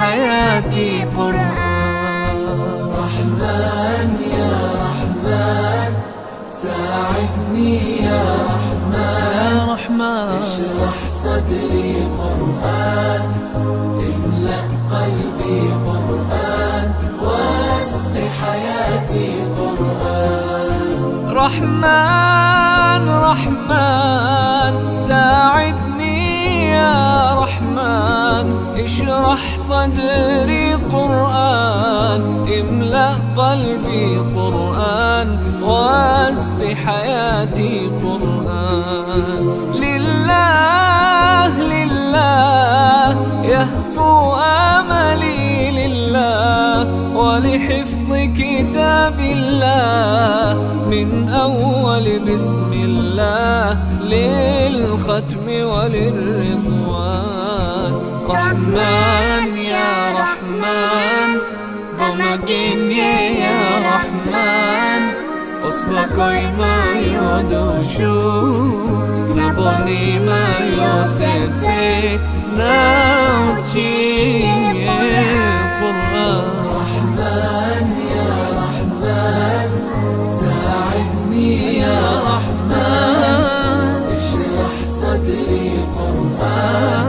حياتي قرآن. رحمن يا رحمن ساعدني يا رحمن اشرح صدري قرآن املأ قلبي قرآن واسق حياتي قرآن. رحمن رحمن ساعدني يا رحمن اشرح صدري قرآن املأ قلبي قرآن واسق حياتي قرآن. لله لله يهفو آملي لله ولحفظ كتاب الله من أول بسم الله للختم وللرضوان. رحمن يا رحمن بمجيني يا رحمن أصبحي ما يدوشو نبني ما يوسيتي نوتين يا قرآن. رحمن يا رحمن ساعدني يا رحمن اشرح صدري قرآن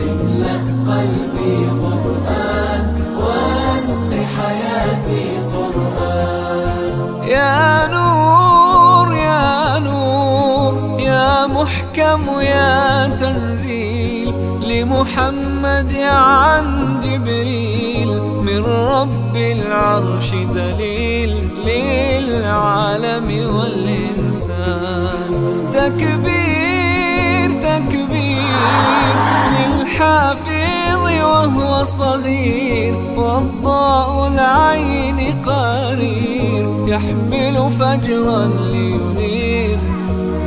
املأ قلبي قرآن واسق حياتي قرآن. يا نور يا نور يا محكم يا تنزيل لمحمد عن جبريل من رب العرش دليل للعالم والإنسان. تكبير تكبير للحافظ وهو صغير والضاء العين قرير يحمل فجرا لينير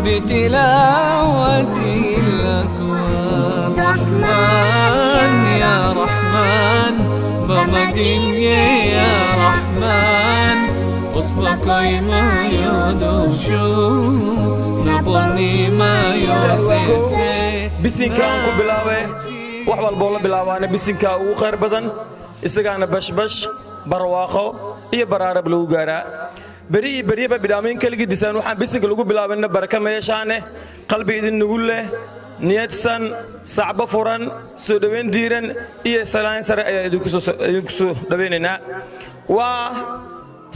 بتلاوته الأكوان. رحمن يا رحمن بمجيني يا رحمن أصبحي ما يدوشو نبني ما يوسيتي. bisinka aan ku bilaabay wax walba la bilaabaana bisinka ugu khayr badan isagaana bashbash barwaaqo iyo baraarab lagu gaaraa. bariba bidaamin kaligi disaan waxaan bisinka lagu bilaabana baraka meeshaane qalbi idin nugul leh niyadsan sacba furan soo dhaweyn diiran iyo salaan sare ayaa idinku soo dhaweynaynaa. waa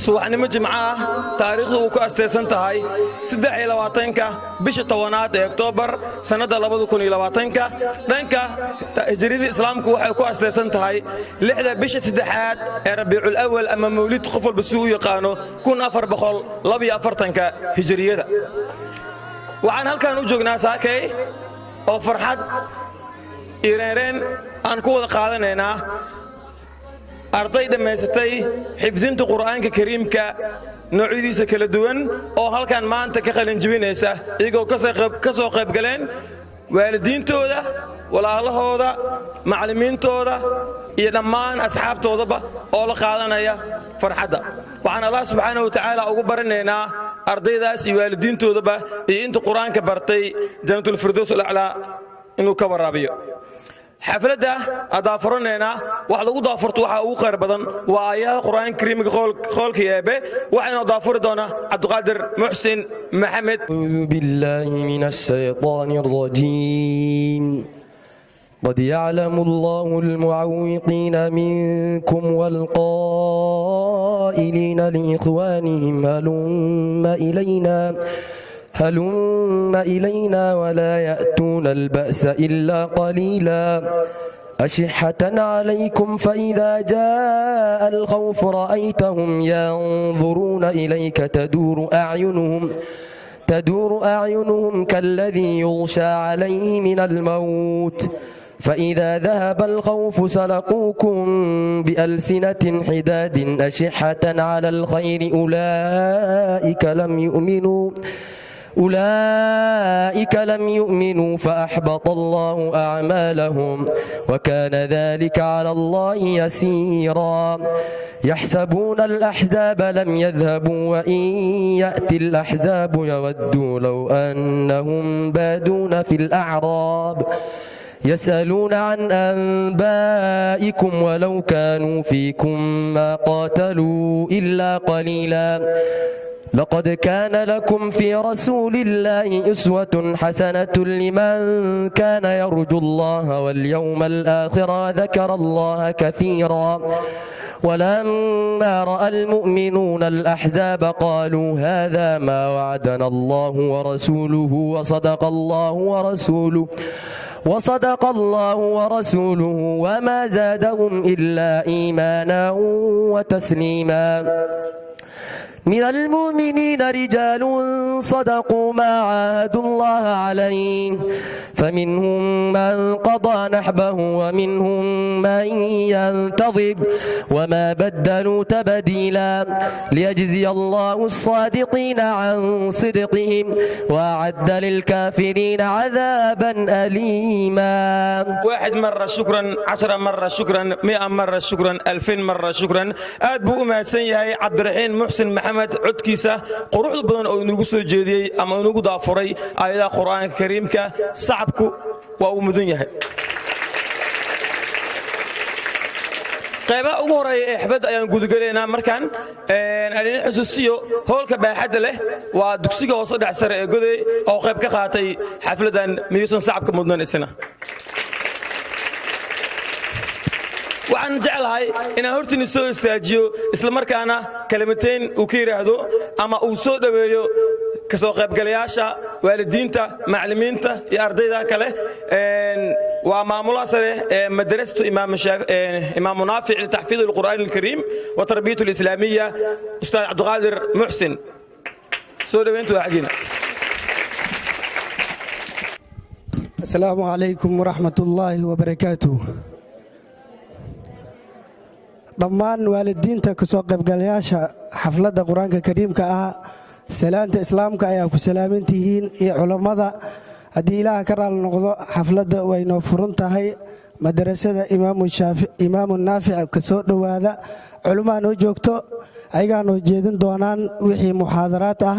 subaxnimo jimco ah taariikhdu uu ku asteysan tahay 23 bisha 10aad ee Oktoobar sanada 2020 dhanka hijriyada islaamku waxay ku asteysan tahay 6 bisha 3aad ee Rabiicul Awwal ama Mawlid qof walba suu yaqaano 1442 hijriyada. waxaan halkaan u joognaa saakay oo farxad ireen aan ku wada qaadanaynaa arday dhamaystay xifdinta quraanka kariimka noocyadiisa kala duwan oo halkan maanta ka qalin jibinaysa iyagoo ka soo qayb galeen waalidiintooda walaalahooda macallimiintooda iyo dhammaan asxaabtoodaba oo la qaadanaya farxadda. waxaan Allah subhanahu wa ta'ala ugu baranaynaa ardaydaas iyo waalidiintoodaba iyo inta quraanka bartay jannatul firdaws al-a'la inuu ka waraabiyo. xafladda adaafuranayna wax lagu daafurto waxa ugu qeyr badan waa aayadaha quraanka kariimka qolka eebe waxayna daafuri doona Cabduqaadir Muxsin Maxamed. billahi minash shaytaanir rajiim. قد يعلم الله المعوقين منكم والقائلين لإخوانهم هلم إلينا ولا يأتون البأس إلا قليلا أشحة عليكم فإذا جاء الخوف رأيتهم ينظرون إليك تدور أعينهم كالذي يغشى عليه من الموت فإذا ذهب الخوف سلقوكم بألسنة حداد أشحة على الخير أولئك لم يؤمنوا فأحبط الله أعمالهم وكان ذلك على الله يسيرا. يحسبون الأحزاب لم يذهبوا وإن يأتي الأحزاب يودوا لو أنهم بادون في الأعراب يسألون عن أنبائكم ولو كانوا فيكم ما قاتلوا إلا قليلا لقد كان لكم في رسول الله أسوة حسنة لمن كان يرجو الله واليوم الآخر وذكر الله كثيرا ولما رأى المؤمنون الأحزاب قالوا هذا ما وعدنا الله ورسوله وصدق الله ورسوله وما زادهم إلا إيمانا وتسليما من المؤمنين رجال صدقوا ما عاهدوا الله عليه فمنهم من قضى نحبه ومنهم من ينتظر وما بدلوا تبديلا ليجزي الله الصادقين عن صدقهم وأعد للكافرين عذابا أليما 1 مرة شكرا 10 مرة شكرا 100 مرة شكرا 2000 مرة شكرا aad buu u mahadsan yahay cabdiraxiin muxsin maxamed codkiisa quruxda badan oo inagu soo jeediyey ama inagu daafuray aayadaha qur'aanka kariimka sacabku waa uu mudan yahay qaybaha ugu horeeya ee xafladda ayaan gudagalaynaa markaan adina xusuusiyo hoolka baaxadda leh waa dugsiga hoose dhex sare ee goday oo qayb ka qaatay xafladdan midaysan sacabka mudnan isna waxaan jeclahay inaan hortiina soo istaajiyo isla markaana kalimateen uu ka yiraahdo ama uu soo dhaweeyo ka soo qaybgalayaasha waalidiinta macallimiinta iyo ardayda kale waa maamulaha sare ee madrasada imaam naafic litahfiid alqur'aan alkariim wa tarbiyatu alislaamiyya ustaad cabdiqaadir muxsin soo dhaweyntu xaqiina السلام عليكم ورحمة الله وبركاته dhammaan waalidiinta ka soo qaybgalayaasha xafladda quraanka kariimka ah salaanta islaamka ayaa ku salaamantihiin iyo culimada haddii ilaaha ka raali noqdo xafladda way noo furan tahay madrasada imaamu naafic ka soo dhowaada culimaa noo joogto ayagaa noo jeedin doonaan wixii muxaadaraad ah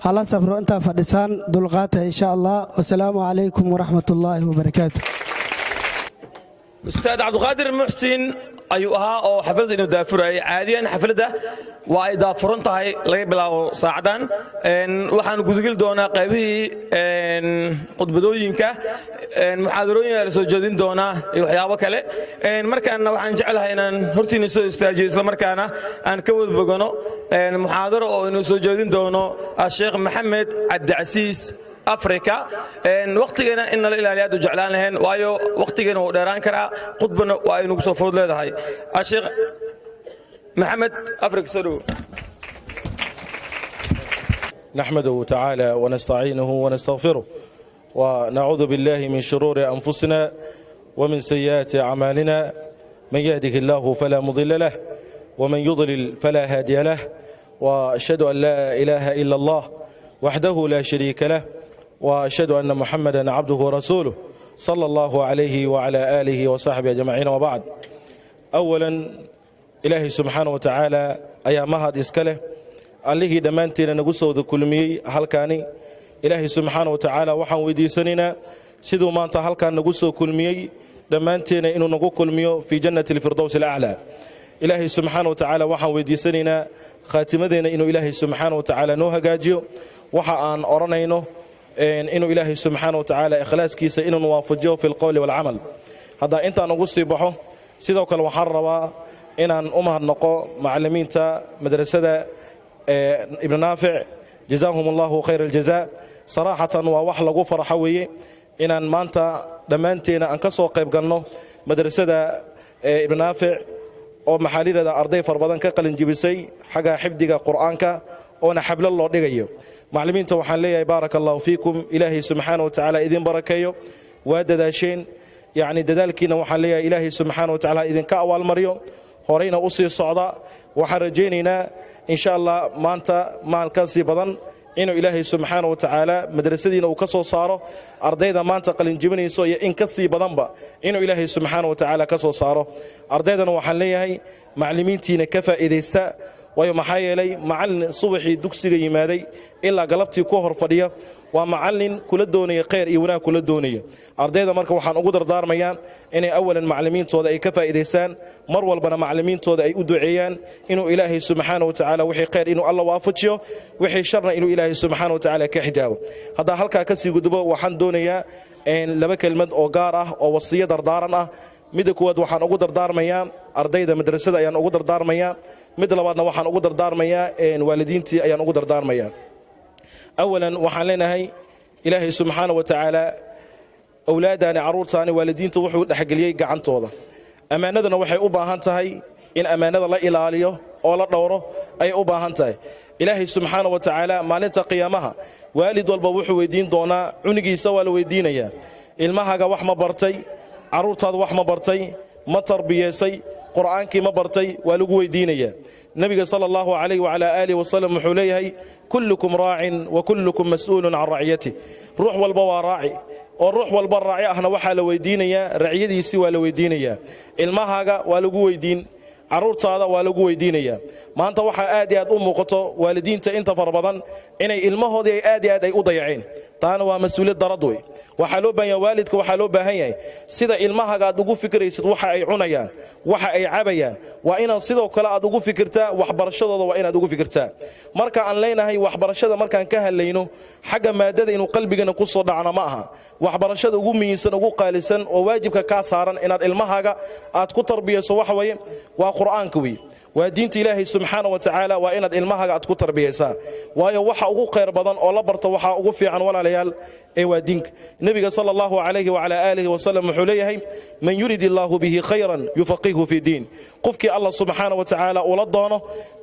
hala sabro intaa fadhisaan dulqaata insha allah wasalaamu calaykum waraxmatullaahi wabarakaatu ustaad cabdiqaadir muxsin ayuu ahaa oo xafladda inuu daafurayay caadiyan xafladda waa ay daafuran tahay laga bilaabo saacadan waxaan gudageli doonaa qaybihii khudbadooyinka muxaadarooyinka la soo jeedin doonaa iyo waxyaabo kale markaana waxaan jeclahay inaan hortiina soo istaajiyo isla markaana aan ka wada bogano muxaadaro oo inuu soo jeedin doono sheekh maxamed cabdicasiis afrika waqtigeena in la ilaaliyo aad u jeclaan lahayn waayo waqtigeena wuu dheeraan karaa khudbana waa ay nagu soo fudud leedahay sheekh محمد أفريق سلو نحمده تعالى ونستعينه ونستغفره ونعوذ بالله من شرور أنفسنا ومن سيئات أعمالنا من يهده الله فلا مضل له ومن يضلل فلا هادي له وأشهد أن لا إله إلا الله وحده لا شريك له وأشهد أن محمدا عبده ورسوله صلى الله عليه وعلى آله وصحبه أجمعين وبعد أولا إلهي سبحانه وتعالى أيامها إسكاله allihii dhammaanteena nagu soo wada kulmiyey halkaani ilaahay subxaanahu wa tacaala waxaan weydiisanaynaa siduu maanta halkaan nagu soo kulmiyey dhammaanteena inuu nagu kulmiyo fii jannati alfirdows alaclaa ilaahay subxaanahu wa tacaala waxaan weydiisanaynaa khaatimadeena inuu ilaahay subxaanahu wa tacaala noo hagaajiyo waxa aan odhanayno inuu ilaahay subxaanahu wa tacaala ikhlaaskiisa inuu waafajiyo fi lqowli waalcamal haddaan intaan ugu sii baxo sidoo kale waxaan rabaa inaan u mahadnaqo macallimiinta madrasada ابن نافع جزاهم الله خير الجزاء صراحة ووح لغو فرحة وي إن مانتا دمانتينا أنكسو قيب قلنو مدرسة ابن نافع أو محالير دا أرضي فربادان كقل انجبسي حقا حفظك قرآنك ونا حبل الله ديغيو معلمين توحان لي بارك الله فيكم إلهي سبحانه وتعالى إذن بركيو ودداشين يعني ددالكينا وحان لي إلهي سبحانه وتعالى إذن كأوال مريو هورينا أصي الصعداء وحرجينينا إن شاء الله مانتا مال كاسي بدن إنه إلهي سبحانه وتعالى مدرسدينا وكسو صارو أرضيدا مانتا قلن جبنيسو إن كسي بدن با إنه إلهي سبحانه وتعالى كسو صارو أرضيدا وحن ليهي معلمينتينا كفا إذيستا ويوم حيالي معلن صبحي دوكسي يمادي إلا قلبتي كوهر فديا waa macallin kula doonaya khayr iyo wanaag kula doonaya ardayda marka waxaan ugu dardaarmayaa inay awalan macallimiintooda ay ka faa'iideystaan mar walbana macallimiintooda ay u duceeyaan inuu ilaahay subxaanahu wa tacaala wixii khayr inuu alla waafajiyo wixii sharna inuu ilaahay subxaanahu wa tacaala ka xijaabo haddaa halkaa ka sii gudbo waxaan doonayaa laba kelmad oo gaar ah oo wasiyo dardaaran ah midda kuwaad waxaan ugu dardaarmayaa ardayda madrasada ayaan ugu dardaarmayaa mid labaadna waxaan ugu dardaarmayaa waalidiintii ayaan ugu dardaarmayaa awalan waxaan leenahay ilaahay subxaanahu wa tacaala awlaadaani carruurtaani waalidiinta wuxuu dhexgeliyey gacantooda ammaanadana waxay u baahan tahay in ammaanada la ilaaliyo oo la dhowro ayay u baahan tahay ilaahay subxaanahu wa tacaala maalinta qiyaamaha waalid walba wuxuu weydiin doonaa cunigiisa waa la weydiinayaa ilmahaga wax ma bartay carruurtaada wax ma bartay ma tarbiyeysay qur'aankii ma bartay waa lagu weydiinayaa nebiga sala allahu calayh wacalaa aalihi wasalam wuxuu leeyahay kullukum raacin wa kullukum mas'uulun can raciyatih ruux walba waa raaci oo ruux walba raaci ahna waxaa la weydiinayaa raciyadiisii waa la weydiinayaa ilmahaaga waa lagu weydiin carruurtaada waa lagu weydiinayaa maanta waxaa aad iyo aad u muuqato waalidiinta inta fara badan inay ilmahoodii aad iyo aad ay u dayaceen taana waa mas-uuliyad darad wey waxaa loo baahan yahay waalidka waxaa loo baahan yahay sida ilmahaga aad ugu fikiraysid waxa ay cunayaan waxa ay cabayaan waa inaad sidoo kale aad ugu fikirtaa waxbarashadooda waa inaad ugu fikirtaa marka aan leenahay waxbarashada markaan ka hadlayno xagga maadada inuu qalbigana ku soo dhacna ma aha waxbarashada ugu muhiimsan ugu qaalisan oo waajibka kaa saaran inaad ilmahaga aad ku tarbiyayso waxa weeye waa qur'aanka wey waa diinta ilaahay subxaanahu wa tacaala waa inaad ilmahaga aad ku tarbiyaysaa waayo waxa ugu khayr badan oo la barto waxaa ugu fiican walaalayaal ee waa diinka nebiga sala allahu calayhi wacalaa aalihi wasalam wuxuu leeyahay man yurid illaahu bihi khayran yufaqihu fi diin qofkii allah subxaanahu wa tacaala ula doono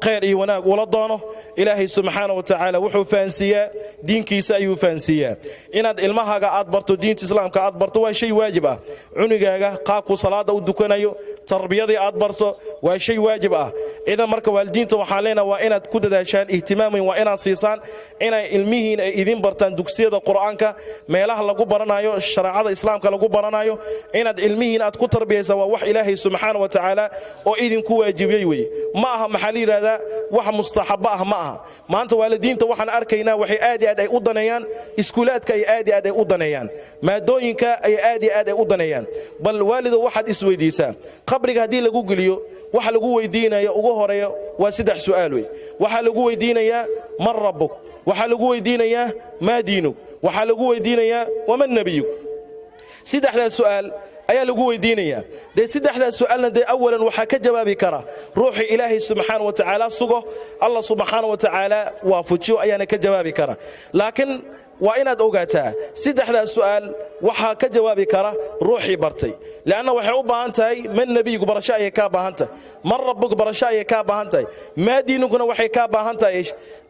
khayr iyo wanaag ula doono ilaahay subxaanahu wa tacaala wuxuu fahansiiyaa diinkiisa ayuu fahansiiyaa inaad ilmahaga aad barto diinta islaamka aad barto waa shay waajib ah cunugaaga qaabkuu salaada u dukanayo tarbiyadii aad barto waa shay waajib ah idan marka waalidiinta waxaan leenahay waa inaad ku dadaashaan ihtimaamin waa inaad siisaan inay ilmihiin ay idin bartaan dugsiyada qur'aanka meelaha lagu baranayo shareecada islaamka lagu baranayo inaad ilmihiin aad ku tarbiyaysaan waa wax ilaahay subxaanahu wa tacaala oo idinku waajibiyey wey ma aha maxaa la yidhaahdaa wax mustaxabo ah ma aha maanta waalidiinta waxaan arkaynaa waxay aad iyo aad ay u daneeyaan iskuulaadka ay aad iyo aad ay u daneeyaan maadooyinka ay aad iyo aad ay u daneeyaan bal waalido waxaad isweydiisaa qabriga haddii lagu geliyo waxa lagu weydiinaya ugu horeeyo waa saddex su'aal wey waxa lagu weydiinayaa man rabbuk waxa lagu weydiinayaa maa diinuk waxa lagu weydiinayaa waman nabiyuk saddexdaas su'aal ayaa lagu weydiinayaa dee saddexdaas su'aalna dee awalan waxaa ka jawaabi kara ruuxii ilaahay subxaanahu wa tacaala sugo allah subxaanahu wa tacaala waafajiyo ayaana ka jawaabi kara laakiin waa inaad ogaataa saddexdaas su'aal waxaa ka jawaabi kara ruuxii bartay leanna waxay u baahan tahay man nebiygu barasho ayay kaa baahan tahay man rabbuk barasho ayay kaa baahan tahay maa diinukuna waxay kaa baahan tahay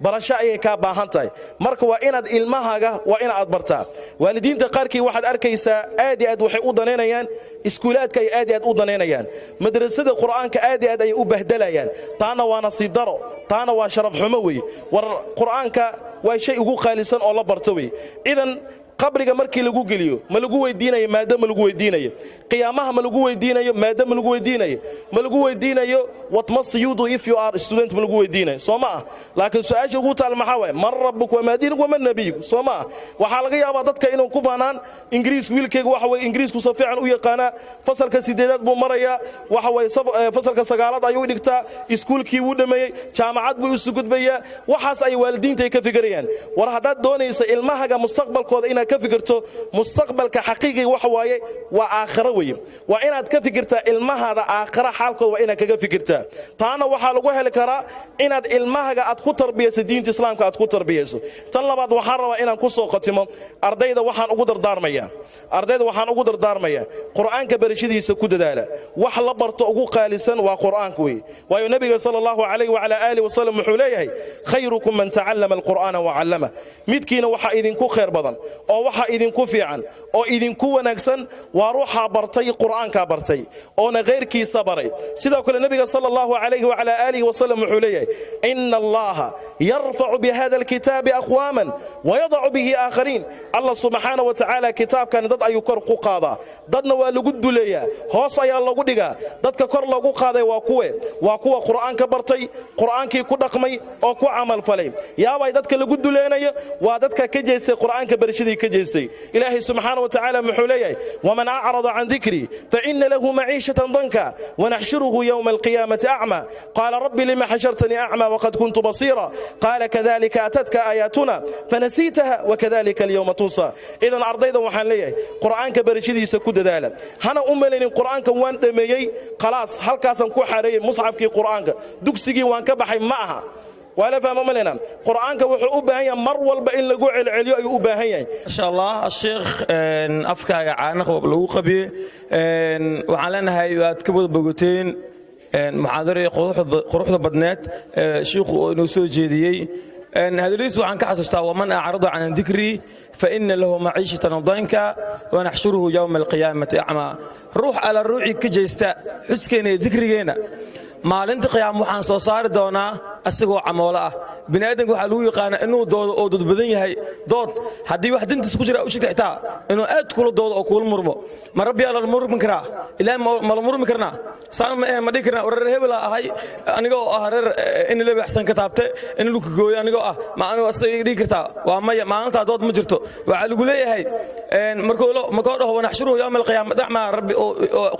barasho ayay kaa baahan tahay marka waa inaad ilmahaaga waa inaad bartaa waalidiinta qaarkii waxaad arkaysaa aad iyo aad waxay u daneynayaan iskuulaadka ay aad iyo aad u daneynayaan madrasada qur'aanka aad iyo aad ayay u bahdelayaan taana waa nasiib daro taana waa sharaf xumo wey war qur'aanka waa shay ugu qaalisan oo la barto wey idan qabriga markii lagu geliyo ma lagu weydiinayo maada ma lagu weydiinayo qiyaamaha ma lagu weydiinayo maada ma lagu weydiinayo ma lagu weydiinayo what must you do if you are a student ma lagu weydiinayo sooma laakiin su'aasha ugu taal maxaa way man rabbuk wa ma diinuk wa man nabiyuk sooma waxa laga yaabaa dadka inuu ku faanaan ingiriis wiilkayga waxa way ingiriisku si fiican u yaqaana fasalka 8aad buu maraya waxa way fasalka 9aad ayuu dhigtaa iskuulkii uu dhameeyay jaamacad buu isu gudbaya waxaas ay waalidiinta ka fikirayaan war hadaad doonayso ilmahaga mustaqbalkooda inaad ka fikirto mustaqbalka xaqiiqiga waxa waaye waa aakhiro weeye waa inaad ka fikirtaa ilmahaada aakhiro xaalkooda waa inaad kaga fikirtaa taana waxaa lagu heli karaa inaad ilmahaga aad ku tarbiyayso diinta islaamka aad ku tarbiyayso tan labaad waxaan rabaa inaan ku soo qatimo ardayda waxaan ugu dardaarmayaa qur'aanka barashadiisa ku dadaala wax la barto ugu qaalisan waa qur'aanka weeye waayo nabiga sallallahu alayhi wa ala alihi wasallam wuxuu leeyahay khayrukum man ta'allama alqur'ana wa 'allama midkiina waxa idinku khayr badan oo waxa idinku fiican oo idinku wanaagsan waa ruuxa bartay quraanka bartay oo غيرkiisa baray sidoo kale nabiga sallallahu alayhi wa ala alihi wa sallam wuxuu leeyahay inna allaha yarfa'u bi hadha alkitab aqwaman wa yad'u bihi akharin allah subhanahu wa ta'ala kitabkan dad ayuu kor ku qaada dadna waa lagu duleeyaa hoos ayaa lagu dhigaa dadka kor lagu qaaday waa kuwa quraanka bartay quraankii ku dhaqmay oo ku amal falay yaabay dadka lagu duleenayo waa dadka ka jeestay quraanka barashadii ka jeestay ilaahi subhanahu wa ta'ala wuxuu leeyahay waman a'rada an dhikri fa inna lahu ma'ishatan danka wa nahshuruhu yawm al-qiyamati a'ma qala rabbi lima hashartani a'ma wa qad kuntu basira qala kadhalika atatka ayatuna fanasitaha wa kadhalika al-yawma tunsa idan ardayda waxaan leeyahay quraanka barashadiisa ku dadaala hana u maleyn quraanka waan dhameeyay khalaas halkaasan ku xareeyay musxafkii quraanka dugsigii waan ka baxay ma aha wala fahmo malena quraanka wuxuu u baahan yahay mar walba in lagu celceliyo ay u baahan yahay insha Allah sheekh afkaaga caana qob lagu qabiye waxaan leenahay waad ka wada bogoteen muxaadaro quruxda badneed sheekhu oo inoo soo jeediyay hadalkiisu waxaan ka xasuustaa waman a'rada an dhikri fa inna lahu ma'ishatan danka wa nahshuruhu yawm al-qiyamati a'ma ruux ala ruuxi ka jeesta xuskeena dhikrigeena maalinta qiyaam waxaan soo saari doonaa asagoo camoolo ah bini'aadanku waxa lagu yaqaan inuu doodo oo dad badan yahay dood hadii wax dintiis ku jira u shaqo xitaa inuu aad kula doodo oo kula murmo ma rabbi alla murmin kara ilaa ma la murmi karna saan ma dhigi karna warar hebel ahay anigoo ah warar in la baxsan ka taabtay in lagu gooyo anigoo ah ma anigu asay dhigi karta waa maya maalinta dood ma jirto waxa lagu leeyahay markoo dhaho wanaxshuruhu yawm al-qiyamah da'ma rabbi oo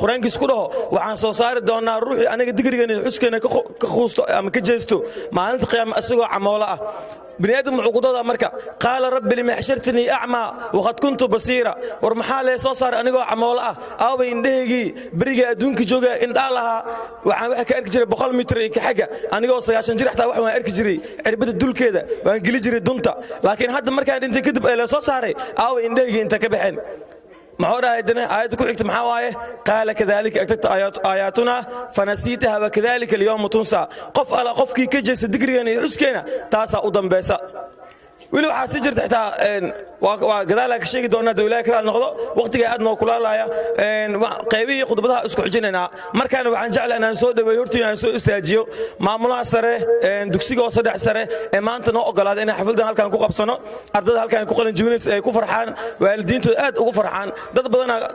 quraankiis ku dhaho waxaan soo saari doonaa ruuxi aniga digrigeena xuskeena ka quusto ama ka jeesto maalinta qiyaamah asagoo camoolo ah bini'aadam wuxuu ku doodaa marka qaala rabbi lima hashartani a'ma waqad kuntu basira war maxaa lee soo saar anigoo camoolo ah aaway indheeygi bariga adduunka jooga indha laha waxaan wax ka arki jiray 100 mitir ka xaga anigoo 90 jir xataa waxaan arki jiray cirbada dulkeeda waan geli jiray dunta laakiin hadda markaan dhintay kadib ay la soo saaray aaway indheeygi inta ka baxeen محور آيات كوحكت محاواية قال كذلك أكتبت آياتنا فنسيتها وكذلك اليوم تنسى قف على قف كي كجس الدقريان يحسكينا تاسا أضم بيسا ولو حاسجر تحت وكذلك شيء دونا دولا كرال نقضه وقت قاعدنا وكلا لا يا قيبي خطبتها اسكو حجننا مركان وعن جعل أنا نسود بيورتي نسود استاجيو مع ملاصرة دكسيجو صدع سرة ما أنت نوع قلاد إن حفلنا هالكان كوكب سنة أرض هالكان كوكلن جونس كفرحان والدين تأد وكفرحان ده بدنا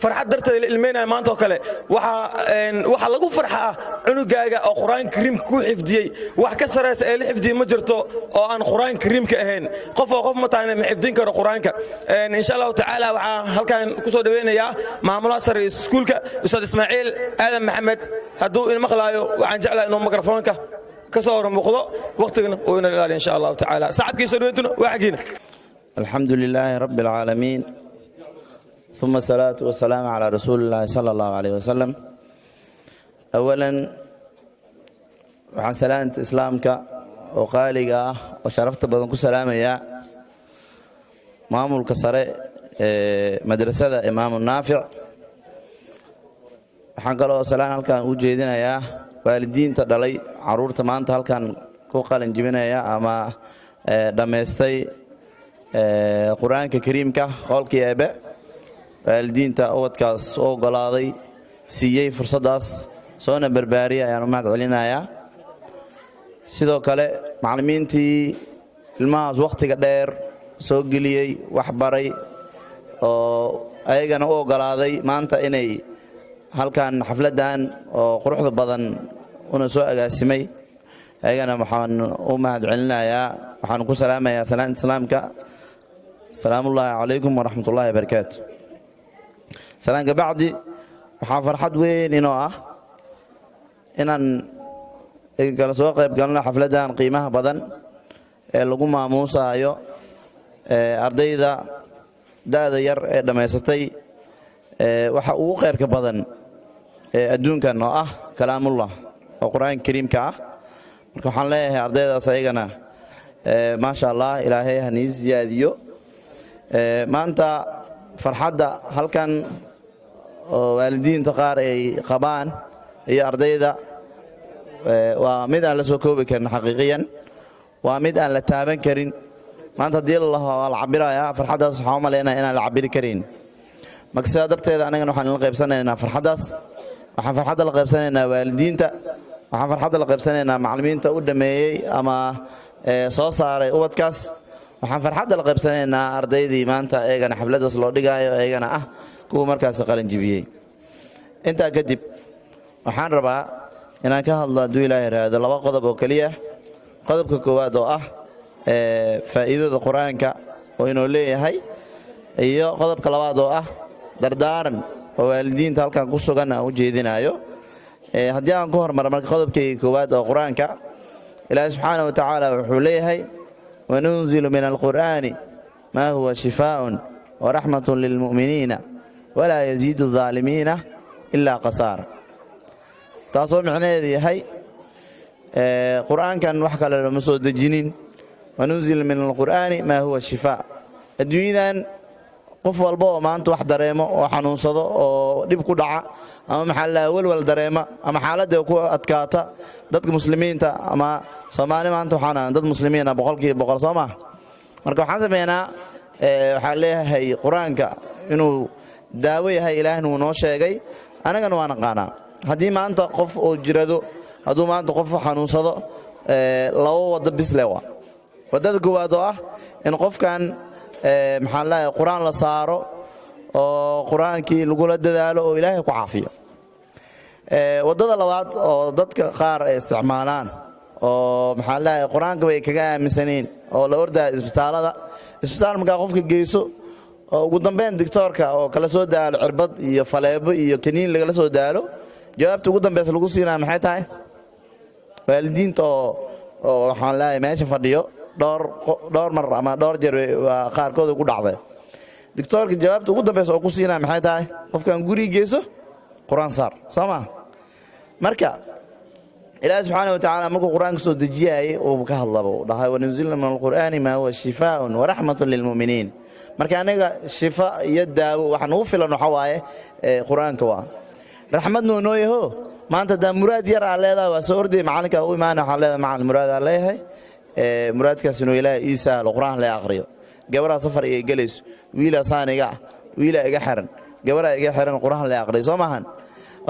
فرحات درت المينا ما أنت وكله وح لقوا فرحة إنه جاء قرآن كريم كو حفظي وحكسر سائل حفظي مجرته أو عن قرآن كريم كهين قف متعنا حفظين كر قرآنك إن شاء الله تعالى هل كان كسر بينا يا مع ملاصر سكولك أستاذ إسماعيل آدم محمد هدو المقلايو وعن جعل إنه ميكروفونك كسر مقضى وقتنا وإن إن شاء الله تعالى سعد كيسريتنا وحقينا الحمد لله رب العالمين ثم الصلاة والسلام على رسول الله صلى الله عليه وسلم أولا وعن سلامة إسلامك وقالك وشرفت بدنك سلام يا مامول كسرة مدرسة إمام النافع حنقلوا سلام هل كان وجدنا يا والدين تدلي عرور تمان هل كان كوقال جبنا يا أما دمستي قرآن كريم كخالك يا أبا والدينتا أودكاس أو قلاضي سيئي فرصداس سونا بربارية يعني ما تعلينا يا سيدو كله معلمينتي الماز وقت قدير سوق لي وحبري أيجا أو قلاضي ما أنت إني هل كان حفلة دان أو قروح البدن ونسوء قاسمي أيجا محن وما تعلينا يا محن سلام يا سلامك سلام الله عليكم ورحمة الله وبركاته سلام بعدي waxaa farxad weyn inoo ah inaan kala soo qayb galno xafladan qiimaha badan ee lagu maamuusayo ardayda daada yar ee dhameysatay waxa ugu qeyrka badan ee adduunkan oo ah kalaamullah oo quraanka kariimka ah marka waxaan leeyahay ardaydaas ayagana ma sha Allah ilaahay ha nii ziyaadiyo maanta farxadda halkan waalidiinta qaar ay qabaan iyo ardayda waa mid aan la soo koobi karin xaqiiqiyan waa mid aan la taaban karin maanta haddii la cabirayaa farxaddaas waxaan u maleynayaa inaan la cabiri karin marka sidaa darteeda anagana waxaan la qaybsanaynaa farxaddaas waxaan farxadda la qaybsanaynaa waalidiinta waxaan farxadda la qaybsanaynaa macallimiinta u dhameeyey ama soo saaray ubadkaas waxaan farxadda la qaybsanaynaa ardaydii maanta eegana xafladdaas loo dhigaayo eegana ah kuwa markaas qalin jibiyey intaa kadib waxaan rabaa inaan ka hadlo hadduu ilaahay yidhaahdo laba qodob oo keliya qodobka koowaad oo ah faa'iidada qur-aanka oo inuu leeyahay iyo qodobka labaad oo ah dardaaran oo waalidiinta halkan ku sugan aan u jeedinayo haddii aan ku hormaro marka qodobkayga koowaad oo qur-aanka ilaahay subxaana wa tacaala wuxuu leeyahay wanunzilu min alqur'aani maa huwa shifaaءun waraxmatun lilmu'miniina walaa yaziidu الظaalimiina ilaa qasaara taasoo micnaheedu yahay qur'aankan wax kale lama soo dejinin wanunzilu min alqur'aani maa huwa shifaa adduunyadan qof walba oo maanta wax dareemo oo xanuunsado oo dhib ku dhaca ama maxaa la walwal dareema ama xaaladda ku adkaata dadka muslimiinta ama Soomaali maanta waxaan dad muslimiina boqolkiiba boqol Soomaa marka waxaan sameeynaa waxaa leeyahay quraanka inuu daawo yahay ilaahna uu noo sheegay anagana waan aqaanaa haddii maanta qof oo jirado hadduu maanta qof xanuunsado laba wada bisleewa wadada koowaad oo ah in qofkan maxaan leeyahay quraan la saaro oo quraankii lagu la dadaalo oo ilaahay ku caafiyo wadada labaad oo dadka qaar ay isticmaalaan oo maxaan leeyahay quraanka way kaga aaminsaneen oo la ordaa isbitaal markaa qofka geyso oo ugu dambeyn doctorka oo kala soo daalo cirbad iyo faleebo iyo kaniin laga soo daalo jawaabta ugu dambeys lagu siinaa maxay tahay waalidiinta oo waxaan leeyahay meesha fadhiyo dhowr mar ama dhowr jeer waa qaarkood ku dhacday doctorka jawaabta ugu dambeys oo ku siinaa maxay tahay qofkan guriga geyso quraan saar sama marka ilaahay subxaanahu wa ta'aala markuu quraanka soo dejiyay oo ka hadlabo dhahay wanunzilna min alqur'aani maa huwa shifaa'un wa rahmatun lilmu'miniin marka anaga shifa iyo daawo waxaan ugu filan waxa waaye quraanka waa raxmadna noo yaho maanta da muraad yar aan leedahay waa soo orday macalinka u imaan waxa leedahay macallin muraad aan leeyahay muraadkaas inuu ilaahay Isa quraan la aqriyo gabadha safar ay galayso wiila saaniga wiila iga xiran gabadha iga xiran quraan la aqriyo Soomahan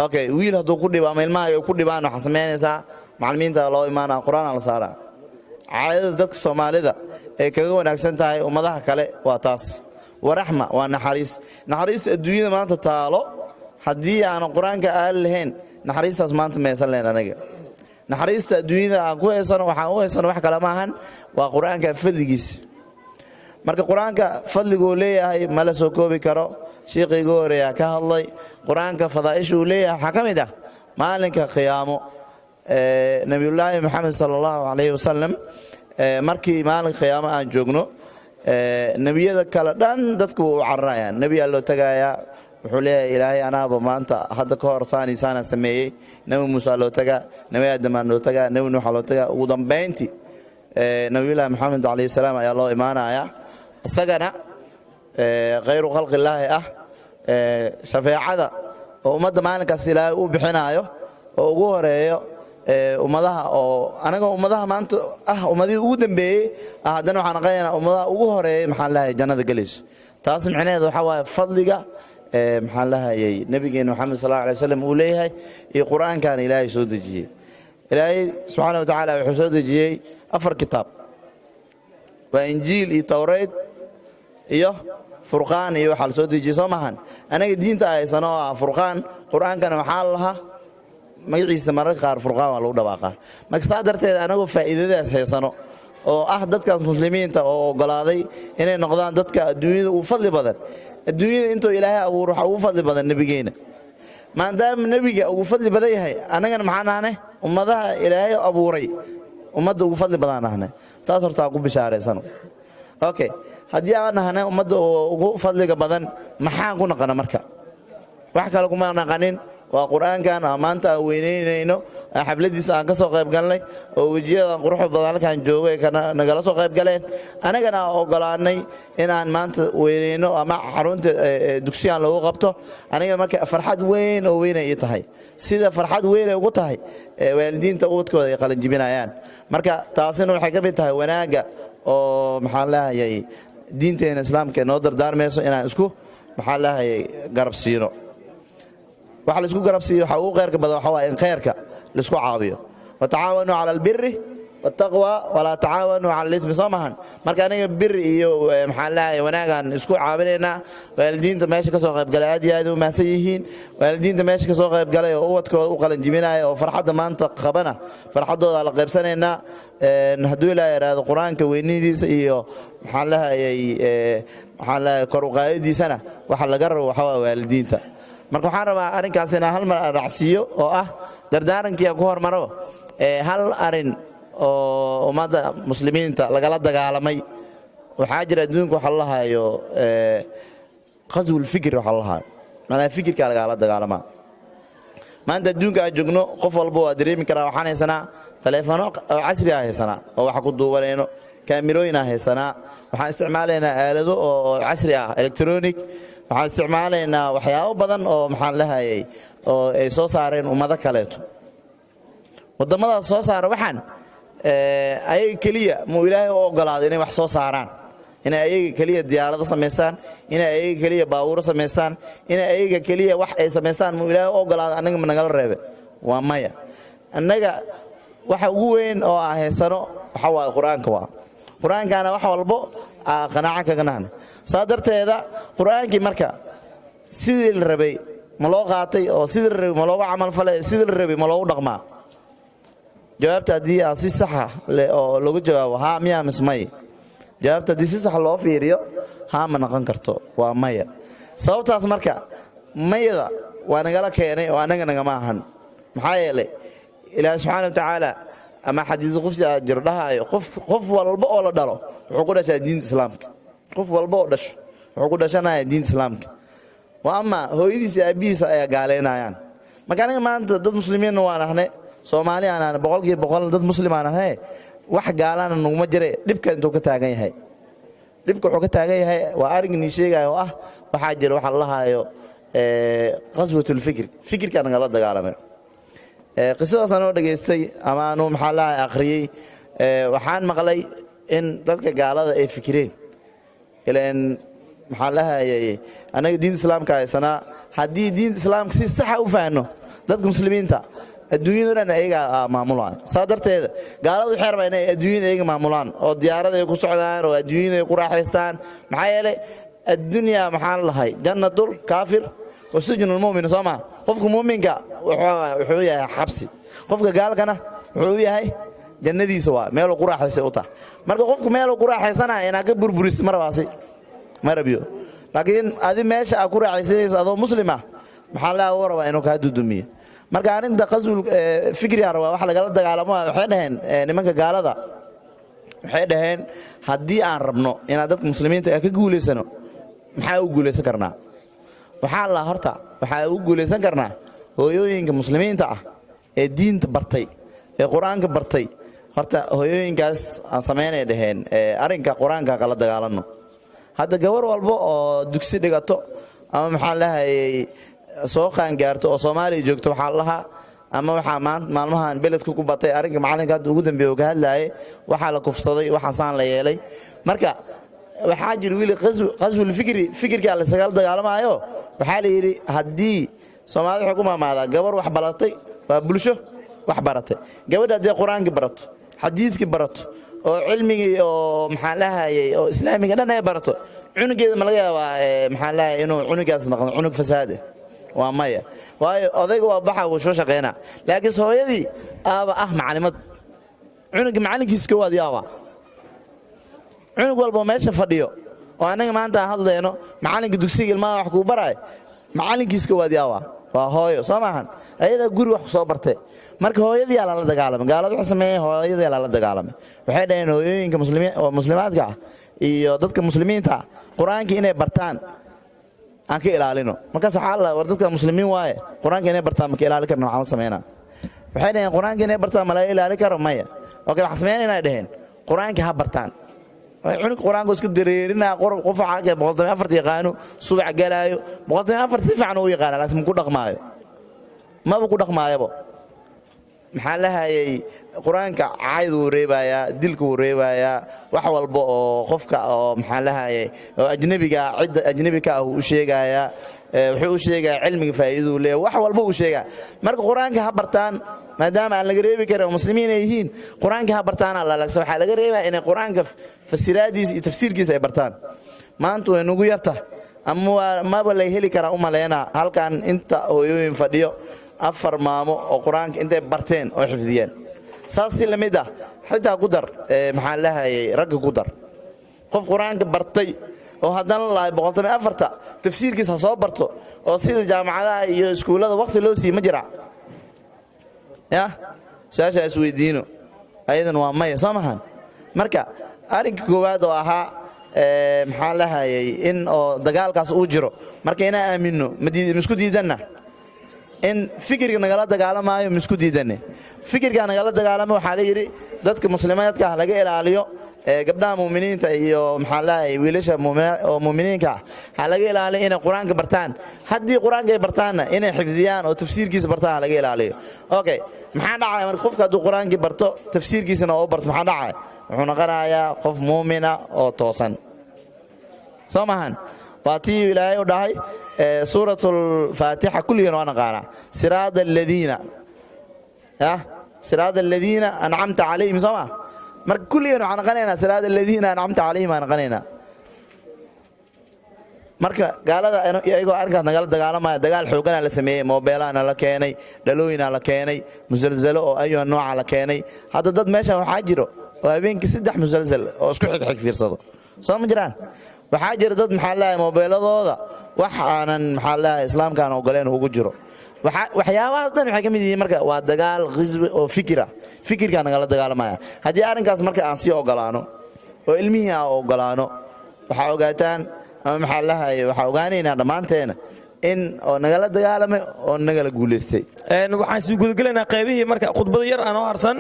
okay wiil haduu ku dhibaa ilmaha ay ku dhibaan waxa sameynaysaa macallimiinta loo imaanaa quraan la saaraa caadada dadka Soomaalida ee kaga wanaagsan tahay ummadaha kale waa taas waraxma waa naxariista adduunyada maanta taalo haddii aan quraanka aan lahayn naxariistaas maanta meesan leen anaga naxariista adduunyada aan ku heesano waxaan u heesano wax kale ma ahan waa quraanka fadligiis marka quraanka fadligu leeyahay ma la soo koobi karo sheekhiga horeeya ka hadlay quraanka fadaa'ishu leeyahay waxa kamid ah maalinka qiyaamo nabiyullaahi maxamed sallallahu alayhi wasallam markii maalinka qiyaamo aan joogno nabiyada kala dhan dadku u cararayaan nabiga loo tagayaa wuxuu leeyahay ilaahay anaaba maanta hadda ka hor saana sameeyay nabi Muuse loo tagaa nabi Aadam loo tagaa nabi Nuux loo tagaa ugu dambeyntii nabiyullaahi maxamed alayhi salaam ayaa loo imaanayaa isagana غير خلق الله شفاعة ummadda maalinkaas ilaahay uu bixinaayo oo ugu horeeyo ummadaha oo anaga ummadaha maanta ummadii ugu dambeeyay haddana waxaan aqaynaa ummadaha ugu horeeyay maxaan lahayn jannada galayso taas micnaheedu waxa waaye fadliga maxaan lahayn nabigeena Muhammad sallallahu alayhi wasallam uu leeyahay iyo quraankan ilaahay soo dejiyay ilaahay subhanahu wa ta'ala wuxuu soo dejiyay 4 kitaab waa injiil iyo tawreed iyo furqaan iyo waxa la soo dejiyay Soomahan anaga diinta ay sano furqaan quraankana waxa laha magaciisa mararka qaar furqaan waa lagu dhawaaqaa marka saadarteed anagu faa'iidadaas heesano oo dadkaas muslimiinta oo ogolaaday inay noqdaan dadka adduunyada ugu fadli badan adduunyada intuu ilaahay abuur waxa ugu fadli badan nabigeena maadaama nabiga ugu fadli badan yahay anagana maxaan ahaynay ummadaha ilaahay abuuray ummadda ugu fadli badan ahaynay taas horta ku bishaareysan okay haddii aan ahaynay ummadda ugu fadliga badan maxaan ku naqana marka wax kale kuma naqanin waa quraankan maanta weyneynayno xafladiisa aan ka soo qayb galnay oo wajiyada quruxda badan halkan joogay kana nagala soo qayb galeen anagana ogolaanay in aan maanta weyneyno ama xarunta dugsiyan lagu qabto aniga marka farxad weyn oo weyn ay tahay sida farxad weyn ay ugu tahay waalidiinta ubadkooda ay qalin jibinayaan marka taasina waxay ka mid tahay wanaaga oo maxaan lahayay diinteena islaamka noo dardaarmayso inaan isku maxaan lahayay garab siino waxa la isku garab siiyo waxa uu khayrka badan waxa waa in khayrka la isku caawiyo watacaawanu cala albirri wattaqwa wala tacaawanu cala al-ithmi samahan marka aniga bir iyo maxaan lahayay wanaagan isku caawinayna waalidiinta meesha ka soo qayb galay aad iyo aad u mahadsan yihiin waalidiinta meesha ka soo qayb galay oo ubadkooda u qalan jibinaya oo farxadda maanta qabana farxadooda la qaybsanayna hadduu ilaahay yaraado quraanka weynidiisa iyo maxaan lahayay kor u qaadadiisana waxa laga rabo waxa waa waalidiinta marka waxaan rabaa arrinkaas inaan hal mar racsiyo oo ah dardaarankii aan ku hormaro hal arin oo ummadda muslimiinta lagala dagaalamay waxaa jira adduunka waxa la lahayo qaswul fikr waxa la lahayo macnaha fikirka lagala dagaalamaa maanta adduunka aan joogno qof walba waa dareemi karaa waxaan haysanaa taleefanno casri ah haysanaa oo waxa ku duubanayno kaamirooyin ah haysanaa waxaan isticmaalaynaa aalado oo casri ah electronic waxaan isticmaalaynaa waxyaabo badan oo maxaan lahayay oo ay soo saareen ummado kaleeto wadamadaas soo saara waxaan ayaga keliya muu ilaahay u ogolaado inay wax soo saaraan inay ayaga keliya diyaarado samaystaan inay ayaga keliya baabuuro samaystaan inay ayaga keliya wax ay samaystaan muu ilaahay u ogolaado annaga ma nagala reebe waa maya annaga waxa ugu weyn oo aan haysano waxa waaye qur-aanka waa qur-aankana wax walbo qanaaco kaga nahna saa darteeda qur-aankii marka sidii la rabay ma loo qaatay oo sidii la rabay ma looga camal falay sidii la rabay ma loogu dhaqmaa jawaabta haddii aan si saxa oo lagu jawaabo haa miyaa mismay jawaabta haddii si sax loo fiiriyo haa ma noqon karto waa maya sababtaas marka mayada waa nagala keenay oo annaga nagama ahan maxaa yeelay ilaahi subxaana watacaala ama xadiisu qufsi aa jiro dhahaayo qof walba oo la dhalo wuxuu ku dhashaa diinta islaamka qof walba oo dhasho wuxuu ku dhashanaya diinta islaamka waa ama hooyadiisa aabihiisa ayaa gaaleynayaan marka aniga maanta dad muslimiinna waan ahnay soomaali aan ahnay boqolkiiba boqol dad muslim aan ahnay wax gaalana nuguma jire dhibka intuu ka taagan yahay dhibka wuxuu ka taagan yahay waa arignii sheegaya oo ah waxaa jira waxa la lahaayo qaswatul fikri fikirka nagala dagaalamay qisadaas anoo dhageystay ama aanu maxaa lahay akhriyey waxaan maqlay in dadka gaalada ay fikireen ilaan maxaa lahayay annaga diinta islaamka haysanaa haddii diinta islaamka si saxa u fahanno dadka muslimiinta adduunyada dhan ayaga maamulaan saa darteeda gaaladu waxay rabaan inay adduunyada ayaga maamulaan oo diyaarada ay ku socdaan oo adduunyada ay ku raaxaystaan maxaa yeelay addunya maxaan lahay jannatul kaafir wa sijnul mu'min soo ma qofka mu'minka wuxuu yahay xabsi qofka gaalkana wuxuu yahay jannadiisa waa meel uu ku raaxaysay u tahay marka qofka meel uu ku raaxaysanaa inaa ka burburis marbaasi marabiyo laakiin adi meesha aad ku raaxaysanayso adoo muslima maxaa la rabaa inuu kaa dudumiyo marka arinta qaswul fikriga rabaa wax lagala dagaalamo waxay dhaheen nimanka gaalada waxay dhaheen haddii aan rabno inaan dadka muslimiinta ka guulaysano maxaa u guulaysan karnaa waxaa la horta waxaa u guulaysan karnaa hooyooyinka muslimiinta ah ee diinta bartay ee qur-aanka bartay horta hooyooyinkaas aan samaynay dhaheen arrinka qur-aanka kala dagaalanno hadda gabar walba oo dugsi dhigato ama maxaa lahayay soo qaangaarto oo Soomaaliya joogto waxa laha ama waxa maalmahan beledku ku batay arrinka macalinka hadda ugu dambeeyay oo ka hadlayay waxa la kufsaday waxa saan la yeelay marka waxa jir wiil qaswul fikirka la sagaal dagaalamayo waxa la yiri hadii Soomaaliya waxay ku maamaada gabar wax baratay waa bulsho wax baratay gabadha hadii quraanka barato xadiiska barato oo cilmiga oo maxaa lahayay oo islaamiga dhan ay barato cunugeeda ma laga yaabaa maxaa lahayay inuu cunugaas noqdo cunug fasaad waa maya waayo odaygu waa baxa uu soo shaqeynaa laakiin hooyadii aaba macalimad cunuga macalinkiisa koowaad yaaba cunug walba meesha fadhiyo oo anaga maanta hadlayno macalinka dugsiga ilmaha wax ku baray macalinkiisa koowaad yaaba waa hooyo Soomahan ayada guri wax soo bartay marka hooyadii la dagaalamay gaaladu waxa sameeyay hooyadii la dagaalamay waxay dhaheen hooyooyinka muslimiinta iyo dadka muslimiinta quraanka inay bartaan aan ka ilaalino marka saxaala war dadka muslimiin waaye quraanka inay bartaan ma ka ilaali karno waxaan sameeynaa waxay dhaheen quraanka inay bartaan ma la ilaali karo maya okay wax sameeynaa dhaheen quraanka ha bartaan cunug quraanka isku dareerina qof xaalka 104 yaqaano subax galaayo 104 si fiican uu yaqaan laakiin ku dhaqmaayo ma ku dhaqmaayo maxaa lahayay qur-aanka cayduu reebayaa dilkuu reebayaa wax walba oo qofka oo maxaa lahayay oo ajnabiga cidda ajnabika ah uu sheegayaa wuxuu u sheegayaa cilmiga faa'iiduu leeyahay wax walba uu sheegaa marka qur-aanka ha bartaan maadaama aan laga reebi karin oo muslimiin ay yihiin qur-aanka ha bartaan allaalagsa waxaa laga reebaa inay qur-aanka fasiraadiisa iyo tafsiirkiisa ay bartaan maanta way nugu yarta ama maba lay heli karaa u maleynaa halkan inta hooyooyin fadhiyo 4 maamo oo qur-aanka intay barteen oo xifdiyeen saas si lamid ah xitaa ku dar maxaa lahayay ragga ku dar qof qur-aanka bartay oo haddana lahay 104 tafsiirkiisa ha soo barto oo sida jaamacadaha iyo iskuullada waqti loo sii ma jira ya saasha isweydiino ayadan waa maya soo mahan marka arrinka koowaad oo ahaa maxaa lahayay in oo dagaalkaas uu jiro marka inaan aamino isku diidanna in fikirka nagala dagaalamaayo misku diidanne fikirka nagala dagaalamo waxaa la yidhi dadka muslimaadka ah laga ilaaliyo gabdhaha muuminiinta iyo maxaa lahayay wiilasha oo muuminiinka ah ha laga ilaaliyo inay qur-aanka bartaan haddii qur-aanka ay bartaanna inay xifdiyaan oo tafsiirkiisa bartaan ha laga ilaaliyo okay maxaa dhacaya marka qofka hadduu qur-aankii barto tafsiirkiisana oo barto maxaa dhacaya wuxuu noqonayaa qof muumina oo toosan soo maahan waa tii ilaahay u dhahay سورة الفاتحة كلنا وأنا قانا صراط الذين صراط الذين أنعمت عليهم سما مر كلنا وأنا قانا صراط الذين أنعمت عليهم أنا قانا marka gaalada iyagoo arkaas nagala dagaalamaya dagaal xoogana la sameeyay moobeelana la keenay dhalooyina la keenay musalsalo oo ayo nooca la keenay hadda dad meesha waxa jiro oo habeenkii 3 musalsal oo isku xig fiirsado soo ma jiraan waxa jira dad maxaa lahayn moobeeladooda wax aanan maxaa lahayn islaamkaan ogoleen ugu jiro waxyaabaha dhan waxay kamid yihiin marka waa dagaal qisbi oo fikirka nagala dagaalamaya hadii arrinkaas marka aan sii ogolaano oo ilmihi aan ogolaano waxa ogaataan ama maxaa lahayn waxa ogaanaynaa dhamaanteena in oo nagala dagaalamay oo nagala guuleystay waxaan sii gudagalaynaa qaybihii marka khudbada yar aan oo harsan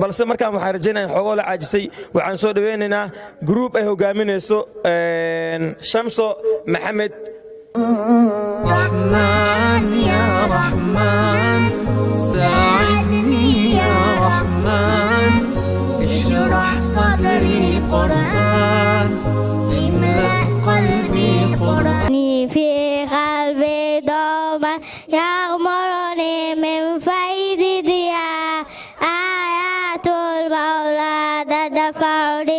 balse markaan waxaan rajaynayaa xoogoo la caajisay waxaan soo dhaweynaynaa group ay hogaaminayso Shamso Maxamed رحمن يا رحمن ساعدني يا رحمن اشرح صدري قرآن املأ قلبي قرآن في قلبي دوما يغمرني من فيض ضياء آيات المولى تدفعني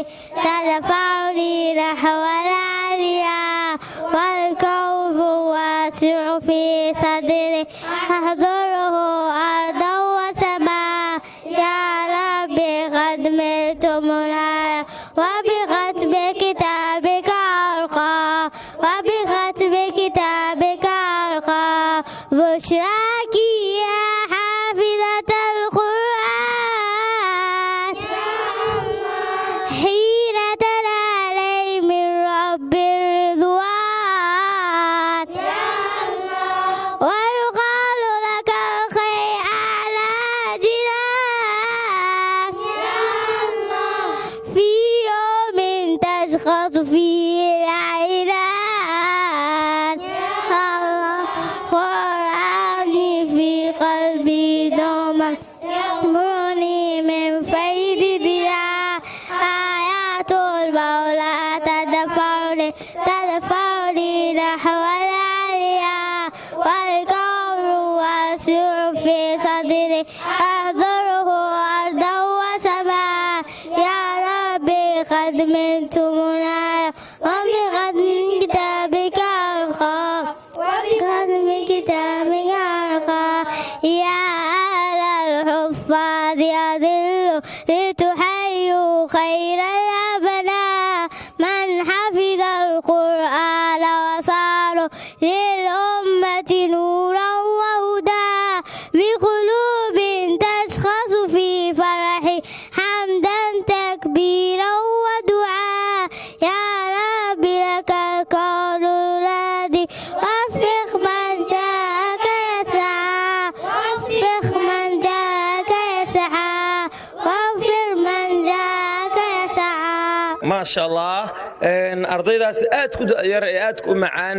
نحو العليا والكون واسع في صدري أحضره أرضا وسماء يا ربي قد ملت منايا وبختم كتابك ألقى وبختم كتابك ألقى بشراك يا حافظة القرآن حين تنالي من رب الرضوان ويقال لك الخير أعلى جنان في يوم تشخص فيه العينان قرآني في قلبي دوما يغمرني من فيض ضياء آيات المولى تدفعني نحو العليا والكون واسع في صدري أحضره أرضا وسماء يا ربي قد ملت منايا وبختم كتابك ألقى وبختم كتابك ألقى يا أهل الحفاظ أذلوا لتحيوا خير الأبناء من حفظ القرآن وصاروا للأمة نورا وهدى بقلوب تشخص في فرح حمدا تكبيرا ودعاء يا رب لك القول الذي وفق من جاءك يسعى وفق من جاءك يسعى وفق من جاءك يسعى ما شاء الله ardaydaas aad ku yar ee aad ku macaan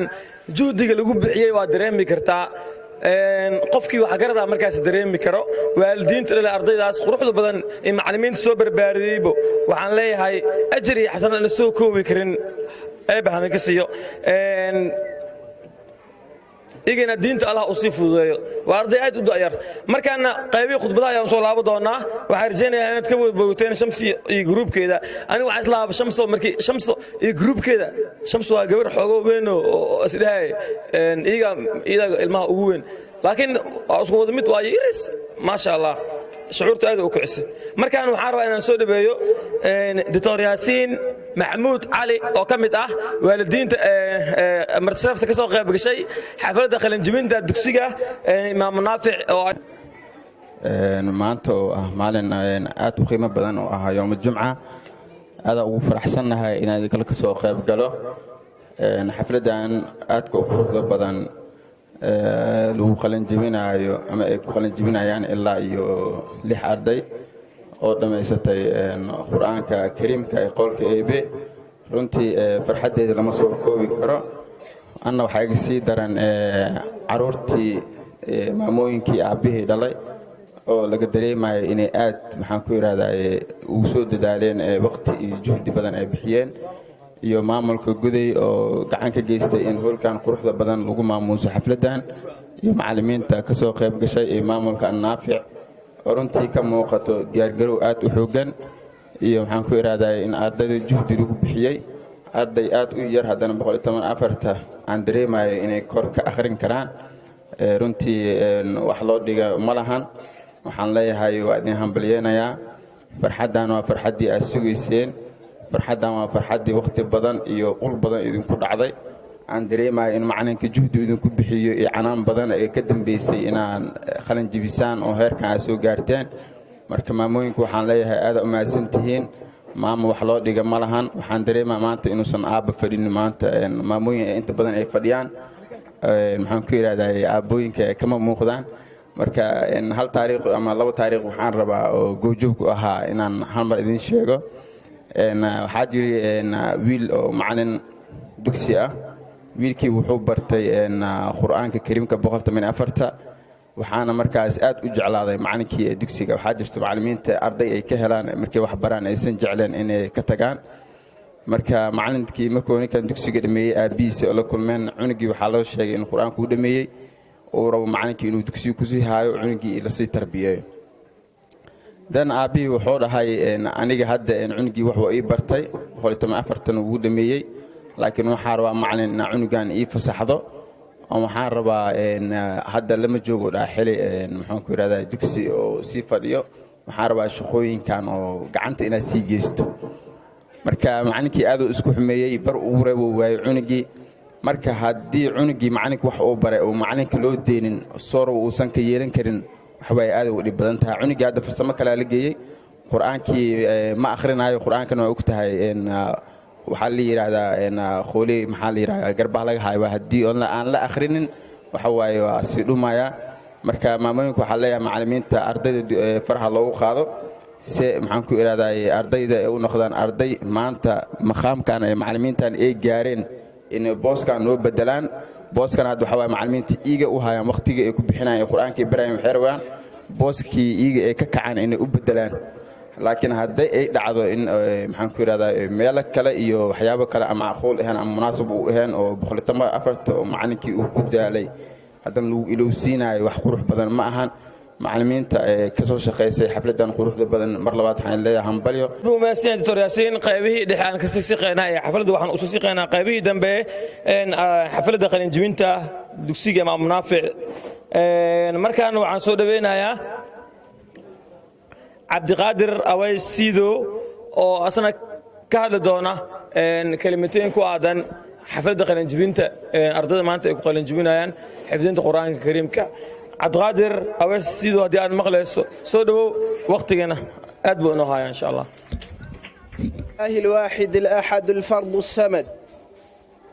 juhdiga lagu bixiyay waa dareemi kartaa qofkii waxa garada markaas dareemi karo waalidiinta dhalay ardaydaas quruxda badan ee macallimiinta soo barbaariyaybo waxaan leeyahay ajir iyo xasanad la soo koobi karin ay bahadan ka siiyo igana diinta Allah u sii fududeeyo waa arday aad u da'yar markaana qaybi khudbada ayaan soo laabo doonaa waxaan rajaynayaa inaad ka wadbooteen Shamsi iyo groupkeeda aniga waxaan islaaba Shamso markii Shamso iyo groupkeeda Shamso waa gabar xoog weyn oo isdhahay iyaga ilmaha ugu weyn laakiin isku wada mid waa iris ma sha Allah shucuurta aad u kicisa markaan waxaan rabaa inaan soo dhabeeyo Dr. Yaasiin محمود علي oo kamid ah waalidiinta martisafta ka soo qayb gashay xafladda qalinjibinta dugsiga Imaam Naafic oo maanta oo ah maalin aad u qiimo badan oo ah yawm jumca aad ugu faraxsanahay inaan kala ka soo qayb galo xafladan aad ku quruxda badan lagu qalinjibinayo ama ay ku qalinjibinayaan ilaa iyo 6 arday oo dhameysatay quraanka kariimka ee qolka eebe runtii farxadeeda lama soo koobi karo anna waxa iga sii daran caruurtii maamooyinkii aabihii dhalay oo laga dareemayo inay aad maxaan ku yiraahdaa ugu soo dadaaleen waqti iyo juhdi badan ay bixiyeen iyo maamulka guday oo gacan ka geystay in hoolkan quruxda badan lagu maamuuso xafladan iyo macallimiinta ka soo qayb gashay ee maamulka Naafic runtii ka muuqato diyaar garow aad u xoogan iyo waxaan ku iraahdaa in ardayda juhdi lagu bixiyay arday aad u yar hadana 114 aan dareemayo inay kor ka akhrin karaan runtii wax loo dhiga ma lahan waxaan leeyahay waa idin hambalyeynaya farxadan waa farxadii aad sugayseen farxadan waa farxadii waqti badan iyo qul badan idinku dhacday aan dareemayo in macalinka juhdi idinku bixiyo ee canaan badan ee ka dambeysay inaan qalin jibisaan oo heerkan soo gaarteen marka maamooyinku waxaan leeyahay aad u mahadsantihiin maamo wax loo dhiga ma lahan waxaan dareemaa maanta inuusan aaba fadhin maanta maamooyin inta badan ay fadhiyaan maxaan ku yiraahdaa aabooyinka kama muuqdaan marka hal taariikh ama laba taariikh waxaan rabaa oo goobjoog u ahaa inaan hal mar idin sheego waxaa jiray wiil oo macallin dugsi ah wiilkii wuxuu bartay quraanka kariimka 184 waxaana markaas aad u jeclaaday macallinkii dugsiga waxaa jirto macallimiinta arday ay ka helaan markay wax baraan aysan jecleen inay ka tagaan marka macallinkii markuu ninkan dugsiga dhameeyay aabiisa oo la kulmeen cunugii waxaa loo sheegay in quraanku uu dhameeyay oo rabo macallinkii inuu dugsiga ku sii haayo cunugii la sii tarbiyeeyo dan aabii wuxuu dhahay aniga hadda cunugii wax uu ii bartay 184 uu dhameeyay laakiin waxaan rabaa macallin in cunugan ii fasaxdo oo waxaan rabaa hadda lama joogo xili maxaan ku yiraahdaa dugsi oo sii fadhiyo waxaan rabaa shaqooyinkan oo gacanta inaad sii geysto marka macallinkii aad u isku xumeeyay bar uu reebo waay cunugii marka haddii cunugii macallinka wax uu baray oo macallinka loo deenin sooro uusan ka yeelan karin waxbay aad u dhib badan tahay cunugii hadda farsamo kale la geeyay quraankii ma akhrinayo quraankana waa ogtahay waxaa la yiraahdaa khooli maxaa la yiraahdaa garbaha laga hayo haddii aan la akhrinin waxa waaye waa si dhumaya marka maamooyinku waxaa leeyahay macallimiinta ardayda faraha loogu qaado si maxaan ku iraahdaa ardayda ay u noqdaan arday maanta maqaamkan ay macallimiintan ay gaareen in booskan loo bedelaan booskan hadda waxa waaye macallimiinta iiga u hayaan waqtiga ay ku bixinayaan quraanka barayaan waxay rabaan booskii iiga ay ka kacaan inay u bedelaan laakiin hadday ay dhacdo in maxaan ku yiraahdaa meel kale iyo waxyaabo kale ama aqoon ahaan ama munaasab u ahaan oo 184 oo macallinkii uu ku daalay hadan lagu ilowsiinayo wax qurux badan ma ahan macallimiinta ka soo shaqeysay xafladan quruxda badan mar labaad waxaan leeyahay hambalyo rumaysan Dr. Yaasiin qaybihii dhexaan ka sii shaqeynaa xafladda waxaan u soo shaqeynaa qaybihii dambe xafladda qalin jibinta dugsiga Imaam Naafic markaan waxaan soo dhaweynayaa Abdiqaadir Aways Sido oo asna ka hadli doona kalimateen ku aadan xafladda qalin jibinta ardayda maanta ay ku qalin jibinayaan xifdinta quraanka kariimka Abdiqaadir Aways Sido hadii aad maqlayso soo dhawow waqtigana aad buu inoo hayaa insha Allah الواحد الأحد الفرد الصمد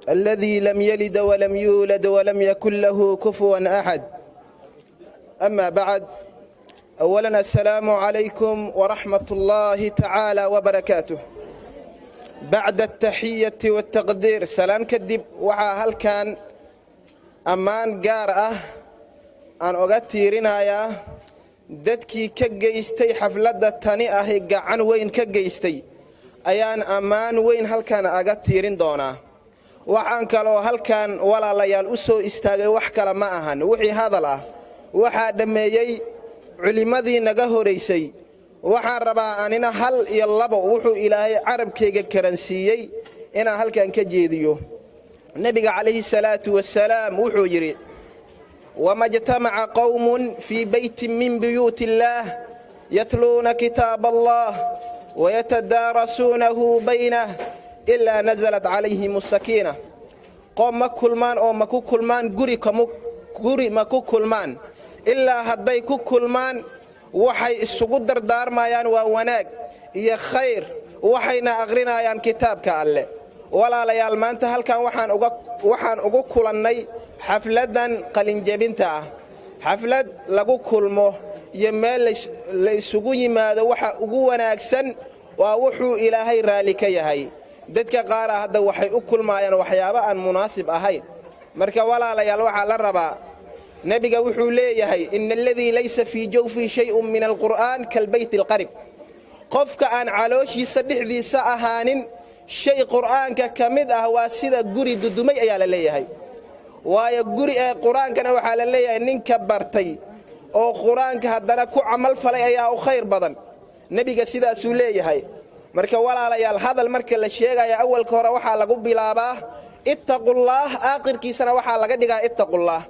الذي لم يلد ولم يولد ولم يكن له كفوا أحد أما بعد أولا السلام عليكم ورحمة الله تعالى وبركاته بعد التحية والتقدير سلام كدب وحا هل كان أمان قارئة aan oga tiirinayaa dadkii ka geystay xafladda tani ahi gacan weyn ka geystay ayaan ammaan weyn halkan aga tiirin doonaa. waxaan kaloo halkan walaalayaal u soo istaagay wax kale ma ahan wixii hadal ah waxaa dhammeeyey culimmadii naga horaysay. waxaan rabaa anina hal iyo labo wuxuu ilaahay carabkayga karansiiyey inaan halkan ka jeediyo. nabiga calayhi salaatu wasalaam wuxuu yidhi وما اجتمع قوم في بيت من بيوت الله يتلون كتاب الله ويتدارسونه بينه إلا نزلت عليهم السكينة. قوم مكلمان أو مكلمان قري مكلمان إلا هدي كلمان وحي السقدر دار ما يان وناك يا خير وحينا أغرنا يان كتاب كالله ولا ليال ما أنت هل كان وحان أقول كلني xafladan qalinjabinta ah xaflad lagu kulmo iyo meel la isugu yimaado waxa ugu wanaagsan waa wuxuu ilaahay raali ka yahay. dadka qaar hadda waxay u kulmaayaan waxyaabo aan munaasib ahayn. marka walaalayaal waxa la rabaa nabiga wuxuu leeyahay innal ladhi laysa fi jawfi shay'un min alquran kal bayt alqarib. qofka aan calooshiisa dhixdiisa ahaanin shay quraanka kamid ah waa sida guri dudumay ayaa la leeyahay. waayo guri ee quraankana waxa la leeyahay ninka bartay oo quraanka haddana ku amal falay ayaa u khayr badan. nabiga sidaas uu leeyahay. marka walaalayaal hadal marka la sheegayo awalka hore waxa lagu bilaabaa ittaqullah aakhirkiisana waxa laga dhigaa ittaqullah.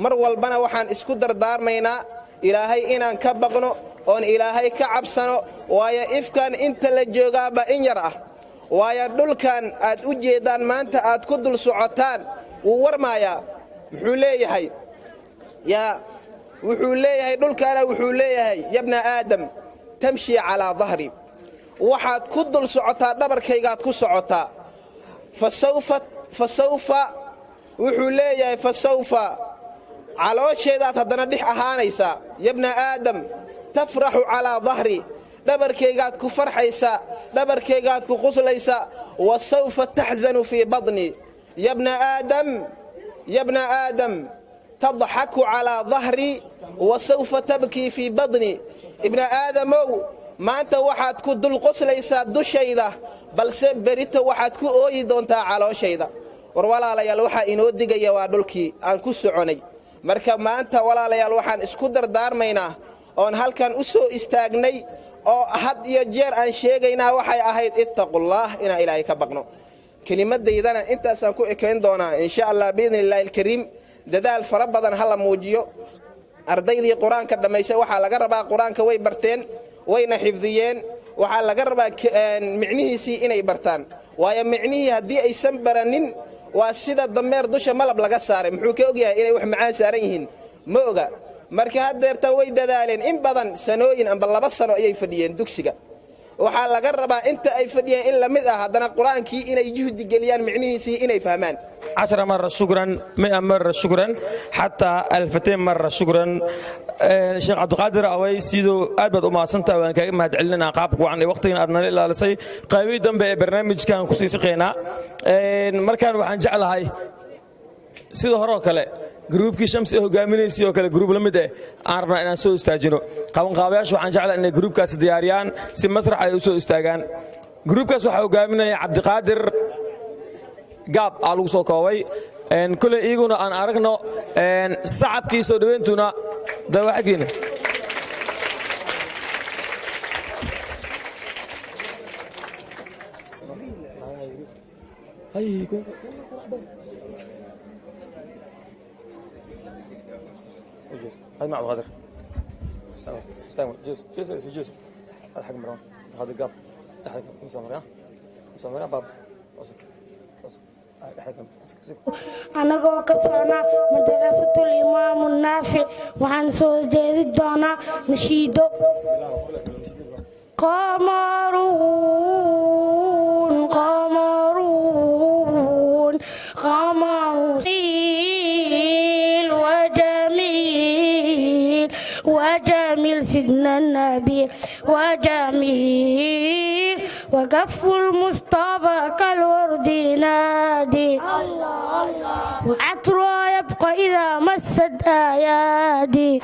mar walbana waxaan isku dardaarmaynaa ilaahay inaan ka baqno oon ilaahay ka cabsano. waayo ifkan inta la joogaaba in yar ah. waayo dhulkan aad u jeedaan maanta aad ku dul socotaan warmaaya wuxuu leeyahay dhulkaana wuxuu leeyahay yabna aadam tamshi calaa dahri waxaad ku dul socotaa dhabarkaygaad ku socotaa fasawfa wuxuu leeyahay fasawfa caloosheedaad haddana dhix ahaanaysaa. yabna aadam tafraxu calaa dahri dhabarkaygaad ku farxaysaa dhabarkaygaad ku quslaysaa. wasawfa taxzanu fii badni يا ابن آدم تضحك على ظهري وسوف تبكي في بطني. ابن آدم ما أنت واحد كد القص ليس دشيدة بل سبرت واحد كو أويدونتا على شيدة ولا لا يلوح إنه دقي يوادلكي أن كسعني. مركب ما أنت ولا لا يلوح إسكودر دار مينا أن هل كان أسو استاغني أو حد يجير أن شيغينا وحي أهيد اتقوا الله إنا إلهي كبقنو. kelimaddaydana intaasaan ku ekeyn doonaa insha Allah biidhnillaahi alkariim. dadaal fara badan hala muujiyo. ardaydii quraanka dhameysay waxa laga rabaa quraanka way barteen wayna xifdiyeen waxa laga rabaa micnihiisii inay bartaan. waayo micnihii haddii aysan baranin waa sida dameer dusha malab laga saaray. muxuu ka ogyahay inay wax macaan saaran yihiin ma oga. marka haddeertan way dadaaleen in badan sanooyin amba 2 sano ayay fadhiyeen dugsiga. waxaa laga rabaa inta ay fadhiyeen in la mid ah haddana quraankii inay juhdi geliyaan micnihiisii inay fahmaan. 10 مرة شكرا 100 مرة شكرا حتى 2000 مرة شكرا. شيخ عبد القادر أوي سيدو أبد وما سنتا وأنا كأي ما تعلنا قابك وعن وقتنا أدنى إلا لسي قوي دم برنامج كان كسيس قينا مركان وعن جعل هاي سيدو هراك له جروبكii shamsi hogaaminayay oo kale group lamid ah aan rabnaa inaan soo istaajino qaban qaabayaashu waxaan jeclaa inay groupkaas diyaariyaan si masrax ay u soo istaagaan. groupkaas waxa hogaaminaya Cabdiqaadir gaab aa lagu soo koobay kule iyaguna aan aragno sacabkii soo dhaweentuna dawaxgiina هاي مع الغدر استنى جيس الحق مروان هذا القاب الحق مسامر باب anagoo ka socna madrasatul imaam naafic waxaan soo jeedi doonaa nashiido qamaruun qamaruun qamaruun وجميل سيدنا النبي وجميل وكف المصطفى كالورد نادي وعطره يبقى إذا مست أيادي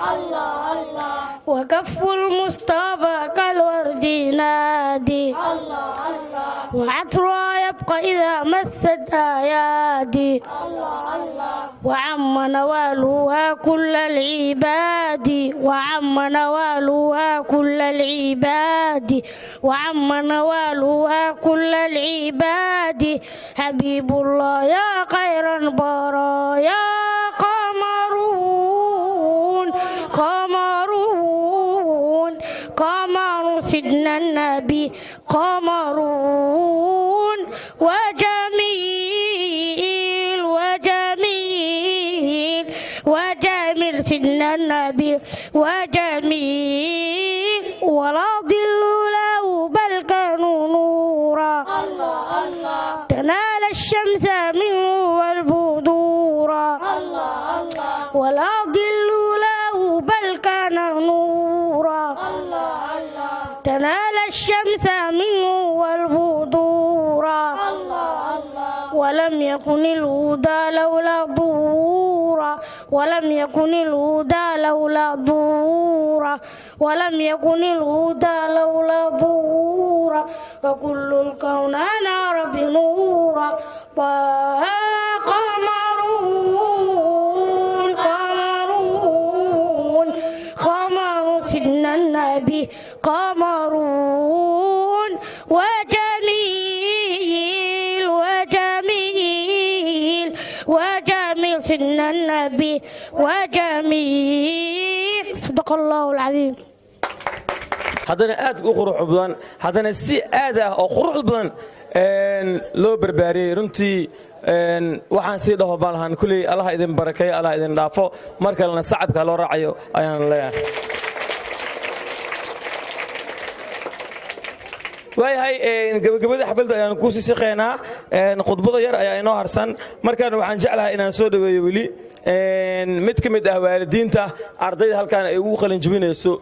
وكف المصطفى كالورد نادي وعطره يبقى إذا مست أيادي وعم نوالها كل العباد وعم نوالها كل العباد وعم نوالها كل العباد حبيب الله يا خير البرايا قمرون قمرون قمر سيدنا النبي قمرون وجميل وجميل وجميل سيدنا النبي وجميل ولا ظل له بل كانوا نورا تنال الشمس منه والبدورا ولا ظل له بل كان نورا تنال الشمس منه والبدورا ولم يكن الهدى لولا ظهورا ولم يكن الهدى لولا ظهورا ولم يكن الهدى لولا ظهورا وكل الكون نار بنورا طه قمرون قمرون قمر سيدنا النبي قمرون وجميل وجميل وجميل سيدنا النبي وجميل صدق الله العظيم haddana aad u qurux badan haddana si aad ah oo qurux badan loo barbaariyay runtii waxaan sii dhaho baan kulli Allah idin barakeeyo Allah idin dhaafo mar kalena sacabka loo raacayo ayaan leeyahay waayahay gabagabada xafladda ayaan ku sii shaqeynaa khudbada yar ayaa inoo harsan markaan waxaan jeclahay inaan soo dhaweeyo weli mid ka mid ah waalidiinta ardayda halkaan ay ugu qalin jabinayso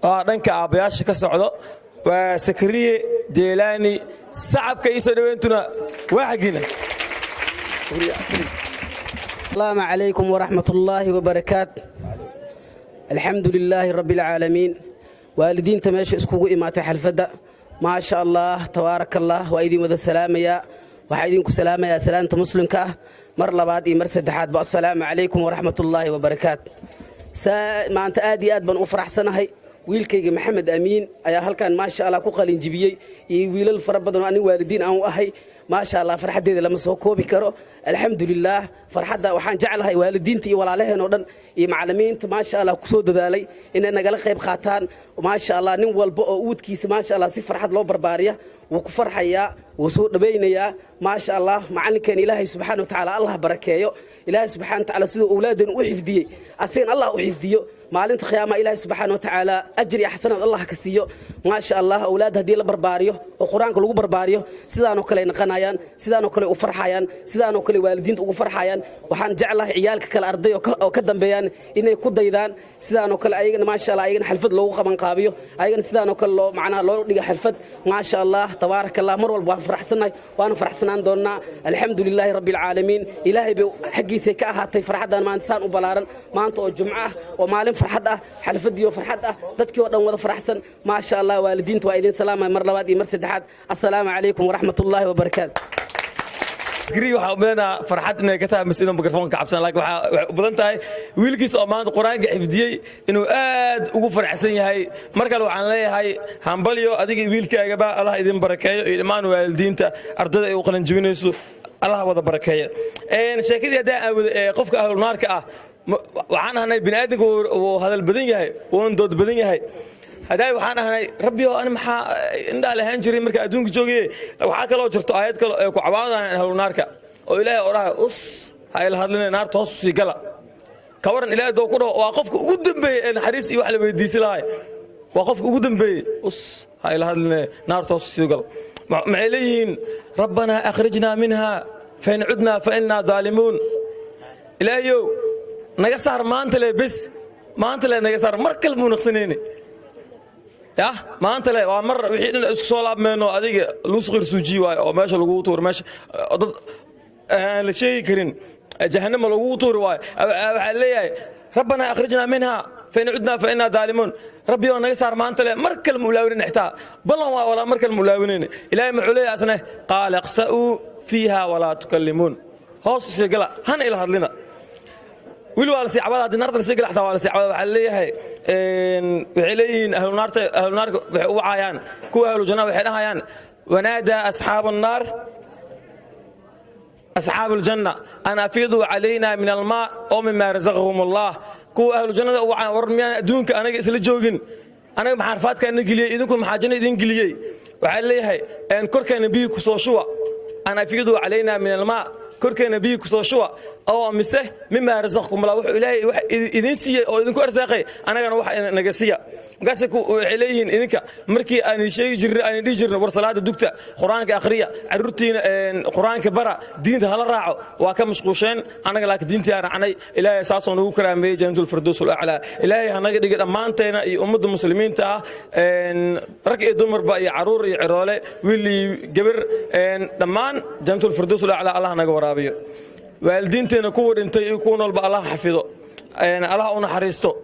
oo dhanka aabayaasha ka socdo waa Sakariye Jeelaani sacabka iyo soo dhaweentuna waa xagina السلام عليكم ورحمة الله وبركاته الحمد لله رب العالمين والدين تماشي اسكوغو إماتي حلفدا ما شاء الله تبارك الله وأيدين وذا السلام يا وحيدينكم سلام يا سلامة مسلم كاه مر لبعض مرسد حاد السلام عليكم ورحمة الله وبركاته ما أنت آدي أدبن أفرح سنة هاي wiilkayga maxamed amiin ayaa halkan ma sha Allah ku qalin jibiyay iyo wiilal fara badan oo ani waalidiin aan u ahay ma sha Allah farxadeeda lama soo koobi karo alxamdulillah farxada waxaan jeclahay waalidiinta iyo walaalaheen oo dhan iyo macallimiinta ma sha Allah ku soo dadaalay inay nagala qayb qaataan ma sha Allah nin walba oo uudkiisa ma sha Allah si farxad loo barbaariya wuu ku farxayaa wuu soo dhabaynayaa ma sha Allah macallinkeen Ilaahay subhanahu wa ta'ala Allah barakeeyo Ilaahay subhanahu wa ta'ala sidoo awlaadan u xifdiyay aseen Allah u xifdiyo maalinta qiyaama Ilaahay subhanahu wa ta'ala ajri ahsanad Allah ka siiyo ma sha Allah awlaad hadii la barbaariyo oo quraanka lagu barbaariyo sidaan oo kale naqanayaan sidaan oo kale u farxayaan sidaan oo kale waalidiinta ugu farxayaan waxaan jeclahay ciyaalka kale arday oo ka dambeeyaan inay ku daydaan sidaan oo kale ayagana ma sha Allah ayagana xalfad loogu qaban qaabiyo ayagana sidaan oo kale loo macnaha loo dhiga xalfad ma sha Allah tabarakallah mar walba waan faraxsanahay waan faraxsanaan doonaa alxamdulillah rabbil alamin Ilaahay bi xaqiisa ka ahaatay farxadan maanta saan u balaaran maanta oo jumca ah oo maalin farxad ah xalfadiyo farxad ah dadkii oo dhan wada faraxsan ma sha Allah waalidiinta waa idin salaamay mar labaad iyo mar saddexaad assalaamu alaykum wa rahmatullahi wa barakaatuh Sakariye waxa uu meelna farxad inay ka tahay mas'uulin mikrofoonka cabsan laakiin waxa u badan tahay wiilkiisa oo maanta quraanka xifdiyay inuu aad ugu farxsan yahay marka waxaan leeyahay hambalyo adiga wiilkaaga ba Allah idin barakeeyo iyo dhammaan waalidiinta ardayda ay u qalin jabinayso Allah wada barakeeyo sheekadii hadaa qofka ahlul naarka ah waxaan ahnay bini'aadamku oo hadal badan yahay oo dood badan yahay haday waxaan ahnay rabbi oo aan maxaa indha lahayn jiray marka adduunka joogay waxa kale oo jirto aayad kale oo ku cabaadaan ahlul naarka oo Ilaahay orahay us ha ila hadlina naarta hoos si gala ka waran Ilaahay doo ku dhaw waa qofka ugu dambeeyay ee naxariis iyo wax la weydiisay lahay waa qofka ugu dambeeyay us ha ila hadlina naarta hoos si gala maxay leeyihiin rabbana akhrijna minha fa in udna fa inna zalimun Ilaahayow naga saar maanta le bes maanta le naga saar mar kale muu naqsanayne يا ما أنت لا ومرة وحين سؤال منه هذه لصغر سوجي وماشى لقوط ورماشى لشيء كرين جهنم لقوط ورواي عليه ربنا أخرجنا منها فإن عدنا فإنا ظالمون ربي وانا يسار ما أنت لا مركل الملاونين نحتاج بالله ولا مركل الملاونين إلهي معولي أسنه قال اقسأوا فيها ولا تكلمون هوس سيقلا هن إلى هذلنا ويلو على سيعباد هذه النار تلسيقلا حتى على سيعباد عليه وعليين أهل النار وعيان كو أهل الجنة وحينها يان ونادى أصحاب النار أصحاب الجنة أن أفيضوا علينا من الماء أو مما رزقهم الله كو أهل الجنة ورميان دونك أنا إسل جوجن أنا محارفات كان نقلي إذنكم محاجنة إذن قليي وعليها أن كرك نبيك صوشوا أن أفيضوا علينا من الماء كرك نبيك صوشوا أو مسه مما رزقكم الله إلهي إذن سيا أو إذنكم أرزاقي أنا كان واحد نجسيا قاسكوا عليهن إذنك مركي أن شيء جر أن دي جر ورسالات الدكتور قرآنك آخرية عروتين قرآنك برا دين هلا راعوا وكم مشقوشين أنا قالك دين تيار عني إلهي أساسا نوكرام بي جنة الفردوس الأعلى إلهي هنقدر أمانتنا أمد المسلمين تا ركي دمر بقى عرور عرالة واللي جبر دمان جنة الفردوس الأعلى الله نجورابيه والدينتنا كور أنت يكون الله حفظه الله أنا حريسته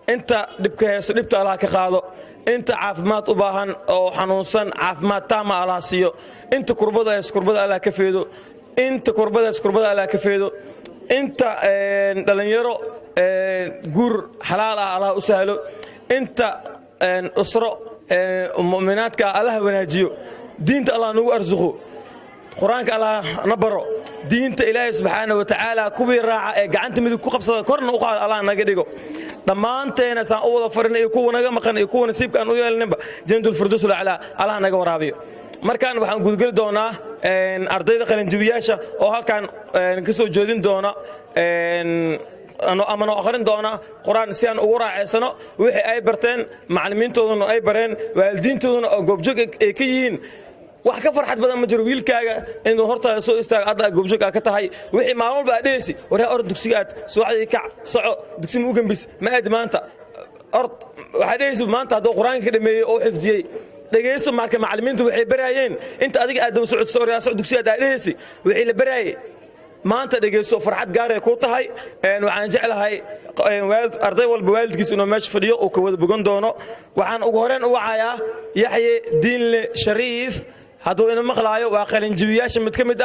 أنت دبت الله كخاضه أنت عافمات أباهن أو حنوسن عافمات تام على سيو أنت كربدا يسكربدا على كفيدو أنت كربدا يسكربدا على كفيدو أنت دلنيرو جور حلال على أسهله أنت أسرة مؤمنات كالله وناجيو دين الله نو أرزقه قرآنك الله نبره دين إلهي سبحانه وتعالى كبير راعة قعنت مدو كقبصة كورنا وقال الله نقديكو لما أنت نسا أول فرن يكون مكان يكون نسيب كان ويا النبا جند الفردوس الأعلى الله نجوا رابيه مركان وحن قد دونا إن أرضي قلنا جبياشة أو هالكان نكسو جودين دونا أنا أمانو آخرين دونا قرآن سيان أورا عسنا وحي أي برتين معلمين تودون أي برين والدين تودون أو جوجك كيين wax ka farxad badan ma jiro wiilkaaga inuu horta soo istaago aad goobjoog ka tahay wixii maalmo baa dheesi waraa ord dugsigaad suucadii kac soco dugsiga u gambis ma aad maanta ord waxa dheesi maanta hadoo quraanka ka dhameeyay oo xifdiyay dhageyso marka macallimiintu waxay barayeen inta adiga aad u socod soo raasoo dugsiga aad dheesi wixii la barayay maanta dhageyso farxad gaar ah ku tahay waxaan jeclahay waalid arday walba waalidkiis inuu meesha fadhiyo oo ka wada bogan doono waxaan ugu horeen u wacayaa Yaxye Diinle Shariif هذا إنه مخلايو وآخرين جبياش متكمد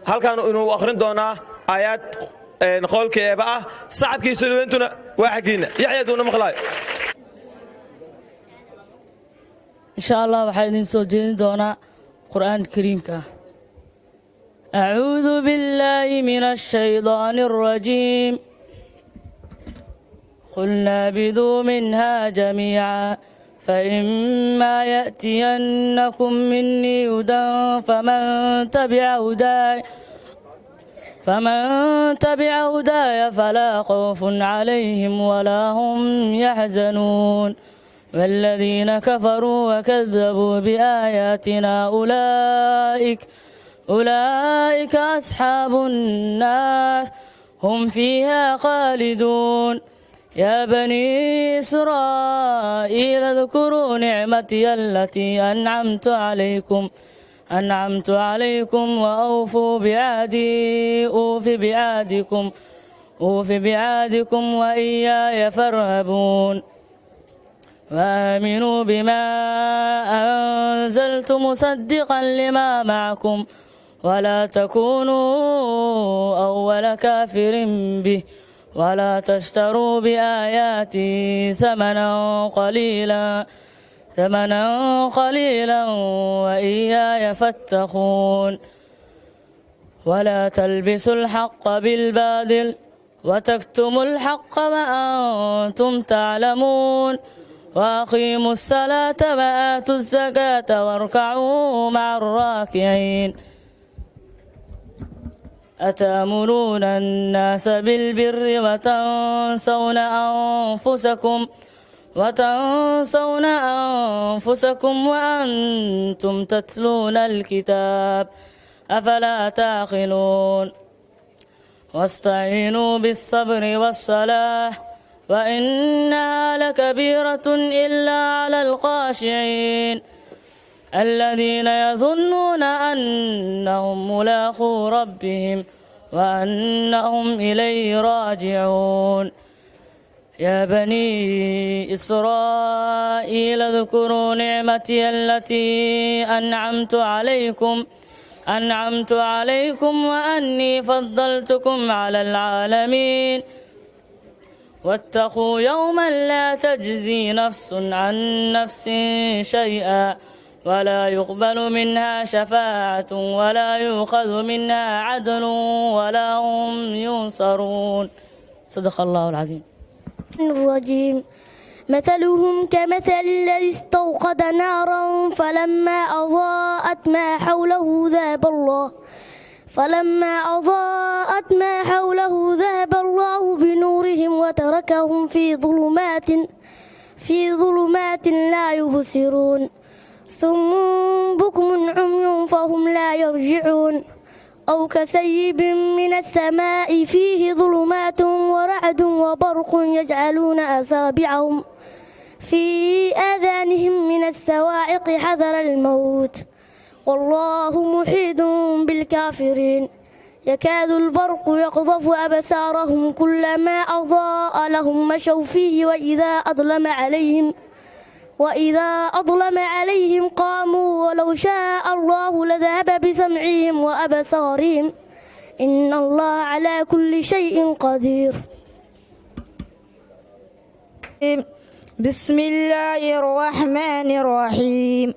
هل كانوا إنه آخرين دونا آيات نقول كيبقى صعب كيسولوا أنتنا واحدين يحيى دون مخلايو إن شاء الله وحيدين سوجين دونا قرآن الكريم كا أعوذ بالله من الشيطان الرجيم قلنا بدوا منها جميعا فإما يأتينكم مني هدى فمن تبع هداي فلا خوف عليهم ولا هم يحزنون والذين كفروا وكذبوا بآياتنا أولئك أصحاب النار هم فيها خالدون يا بني إسرائيل اذكروا نعمتي التي أنعمت عليكم وأوفوا بعهدي أوف بعهدكم وإياي فارهبون وآمنوا بما أنزلت مصدقا لما معكم ولا تكونوا أول كافر به ولا تشتروا بآياتي ثمنا قليلا وإياي فاتقون ولا تلبسوا الحق بالباطل وتكتموا الحق وأنتم تعلمون وأقيموا الصلاة وآتوا الزكاة واركعوا مع الراكعين أتأمرون الناس بالبر وتنسون أنفسكم وأنتم تتلون الكتاب أفلا تعقلون واستعينوا بالصبر والصلاة وإنها لكبيرة إلا على الخاشعين الذين يظنون أنهم ملاقو ربهم وأنهم إليه راجعون يا بني إسرائيل اذكروا نعمتي التي أنعمت عليكم وأني فضلتكم على العالمين واتقوا يوما لا تجزي نفس عن نفس شيئا ولا يقبل منها شفاعة ولا يؤخذ منها عدل ولا هم ينصرون صدق الله العظيم. الرجيم مثلهم كمثل الذي استوقد نارا فلما أضاءت ما حوله ذهب الله بنورهم وتركهم في ظلمات لا يبصرون ثم بكم عمي فهم لا يرجعون أو كسيب من السماء فيه ظلمات ورعد وبرق يجعلون أصابعهم في آذانهم من الصواعق حذر الموت والله محيط بالكافرين يكاد البرق يقذف أبصارهم كلما أضاء لهم مشوا فيه وإذا أظلم عليهم قاموا ولو شاء الله لذهب بسمعهم وأبصارهم إن الله على كل شيء قدير. بسم الله الرحمن الرحيم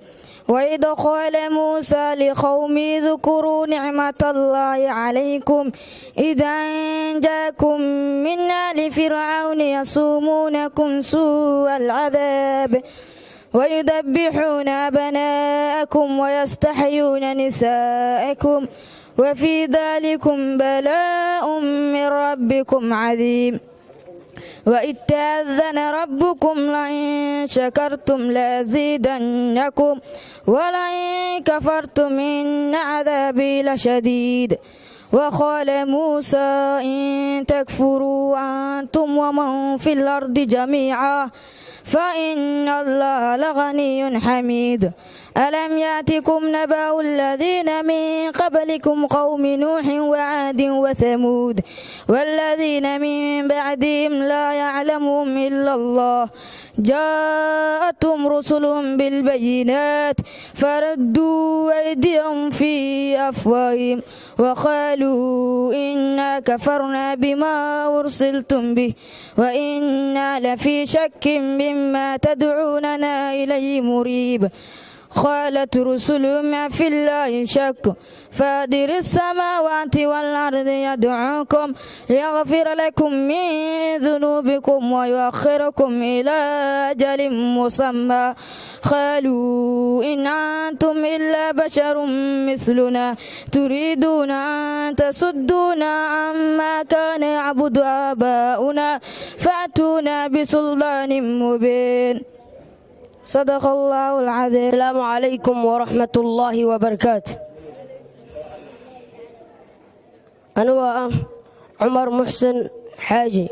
وإذ قال موسى لقومه اذكروا نعمة الله عليكم إذا أنجاكم من آل فرعون يصومونكم سوء العذاب ويذبحون أبناءكم ويستحيون نساءكم وفي ذلكم بلاء من ربكم عظيم وإذ تأذن ربكم لئن شكرتم لأزيدنكم ولئن كفرتم إن عذابي لشديد وقال موسى إن تكفروا أنتم ومن في الأرض جميعا فإن الله لغني حميد ألم يأتكم نبأ الذين من قبلكم قوم نوح وعاد وثمود والذين من بعدهم لا يعلمهم إلا الله جاءتهم رسلهم بالبينات فردوا أيديهم في أفواههم وقالوا إنا كفرنا بما أرسلتم به وإنا لفي شك مما تدعوننا إليه مريب قالت رسلهم في الله شك فاطر السماوات والأرض يدعوكم ليغفر لكم من ذنوبكم ويؤخركم إلى أجل مسمى قالوا إن أنتم إلا بشر مثلنا تريدون أن تصدونا عما كان يعبد آباؤنا فأتونا بسلطان مبين صدق الله العظيم. السلام عليكم ورحمة الله وبركاته. أنا عمر محسن حاجي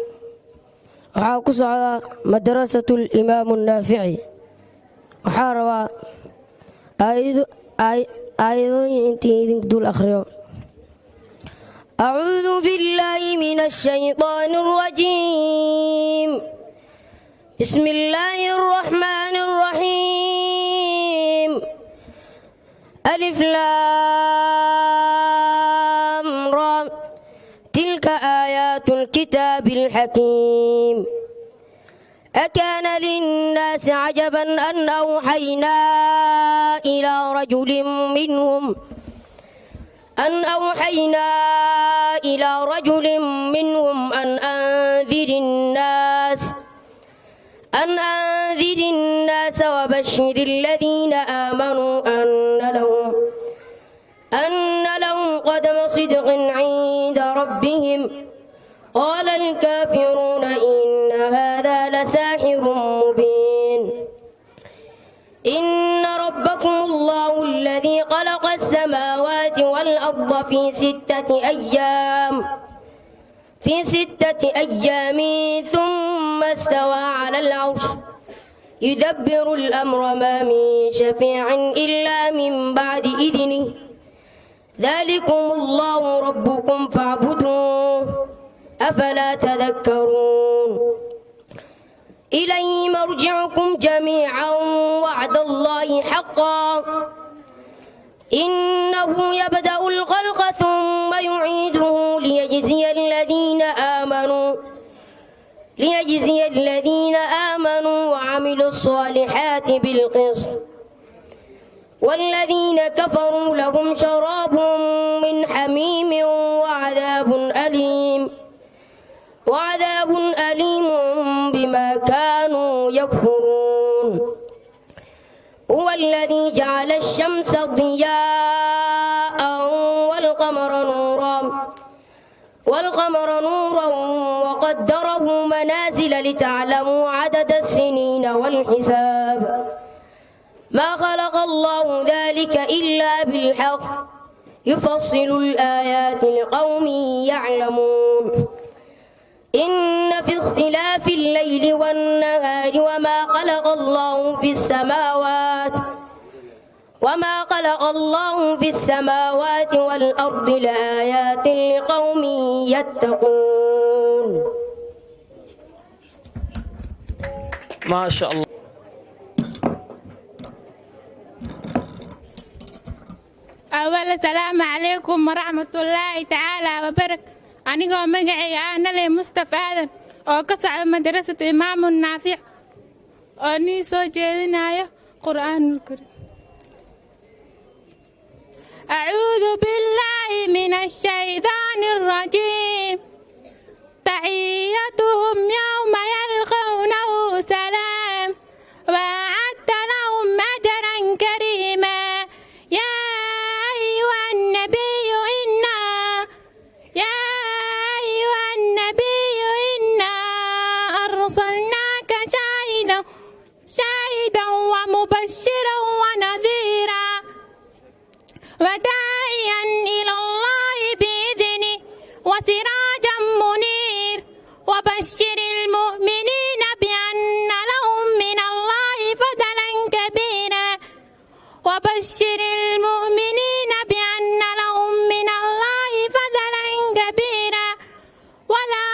وحاكس على مدرسة الإمام النافعي وحاروا أيضا انتي دول أخرين. أعوذ بالله من الشيطان الرجيم بسم الله الرحمن الرحيم ألف لام را تلك آيات الكتاب الحكيم أكان للناس عجبا أن أوحينا إلى رجل منهم أن أنذر الناس وبشر الذين آمنوا أن لهم قدم صدق عند ربهم قال الكافرون إن هذا لساحر مبين إن ربكم الله الذي خلق السماوات والأرض في ستة أيام ثم ثم استوى على العرش يدبر الأمر ما من شفيع إلا من بعد إذنه ذلكم الله ربكم فاعبدوه أفلا تذكرون إليه مرجعكم جميعا وعد الله حقا إنه يبدأ الخلق ثم يعيده ليجزي الذين آمنوا وعملوا الصالحات بالقسط والذين كفروا لهم شراب من حميم وعذاب أليم بما كانوا يكفرون هو الذي جعل الشمس ضياء والقمر نورا وقدره منازل لتعلموا عدد السنين والحساب ما خلق الله ذلك إلا بالحق يفصل الآيات لقوم يعلمون إن في اختلاف الليل والنهار وما خلق الله في السماوات والأرض لآيات لقوم يتقون. ما شاء الله. أولا السلام عليكم ورحمة الله تعالى وبركاته. أنا مجاعي أنا لي مصطفى آدم oo ka socda madrasada Imaam Naafic oo ni soo jeedinayo Qur'aanul Kariim. أعوذ بالله من الشيطان الرجيم تحيتهم يوم يلقونه سلام وأعد لهم أجرا كريما يا أيها النبي إنا أرسلناك شاهدا ومبشرا ونذيرا وداعيا إلى الله بإذنه وسراجا منير وبشر المؤمنين بأن لهم من الله فضلا كبيرا ولا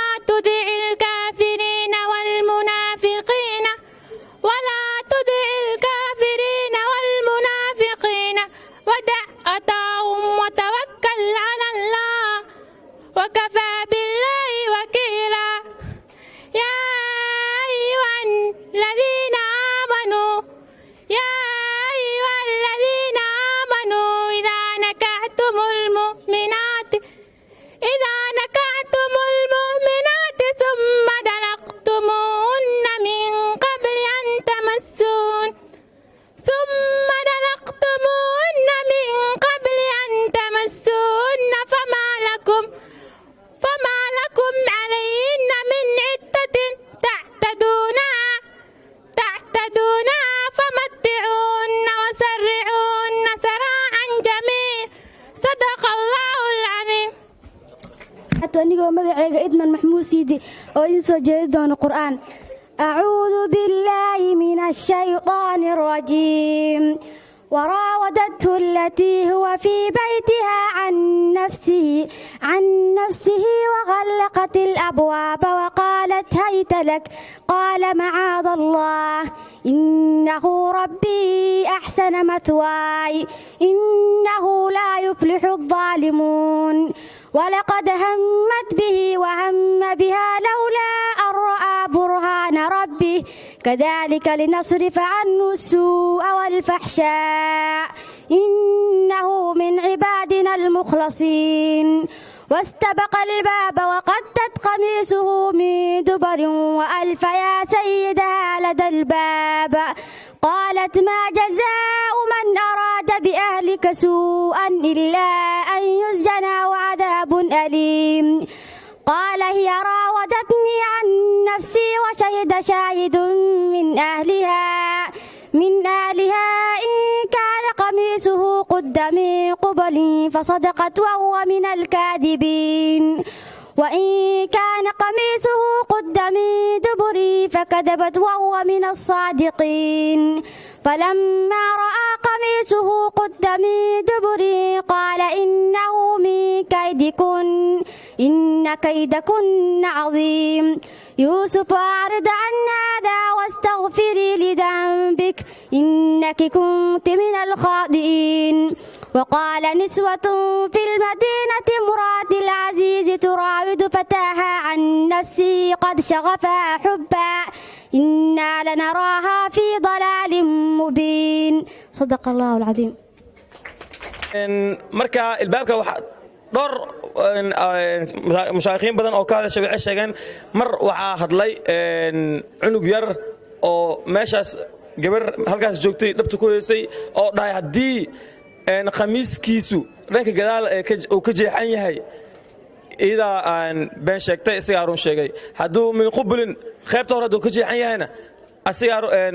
تطع الكافرين والمنافقين ودع أطاعهم وتوكل على الله وكفى بالله وكيلا يا أيها الذين آمنوا إذا نكحتم المؤمنات ثم طلقتموهن من قبل أن تمسوهن فما لكم عليهن من عدة تعتدونها فمتعوهن وسرعوهن سراحا جميلا صدق الله العظيم. anigoo magacayga idman maxmuud siidi oo idin soo jeedi doono qur'aan. أعوذ بالله من الشيطان الرجيم وراودته التي هو في بيتها عن نفسه وغلقت الأبواب وقالت هيت لك قال معاذ الله إنه ربي أحسن مثواي إنه لا يفلح الظالمون ولقد همت به وهم بها لولا أن رأى برهان ربه كذلك لنصرف عنه السوء والفحشاء إنه من عبادنا المخلصين واستبق الباب وقدت قميصه من دبر وألف يا سيدها لدى الباب قالت ما جزاء من أراد بأهلك سوءا إلا أن يسجن وعذاب أليم قال هي راودتني عن نفسي وشهد شاهد من أهلها إن كان قميصه قد من قبل فصدقت وهو من الكاذبين وإن كان قميصه قد من دبر فكذبت وهو من الصادقين فلما رأى قميصه قد من دبر قال إنه من كيدكن إن كيدكن عظيم يوسف أعرض عن هذا واستغفري لذنبك إنك كنت من الخاطئين وقال نسوة في المدينة امرأة العزيز تراود فتاها عن نفسه قد شغفها حبا إنا لنراها في ضلال مبين صدق الله العظيم marka ilbaabka waxa dhor mushaayiqiin badan oo ka hadashay waxay sheegeen mar waxaa hadlay cunug yar oo meeshaas gabar halkaas joogtay dhabta ku heysay oo dhahay haddii khamiiskiisu dhanka gadaal uu ka jeexan yahay ida aan been sheegtay isaga run sheegay hadduu min qubulin qaybta hore uu ka jeexan yahayna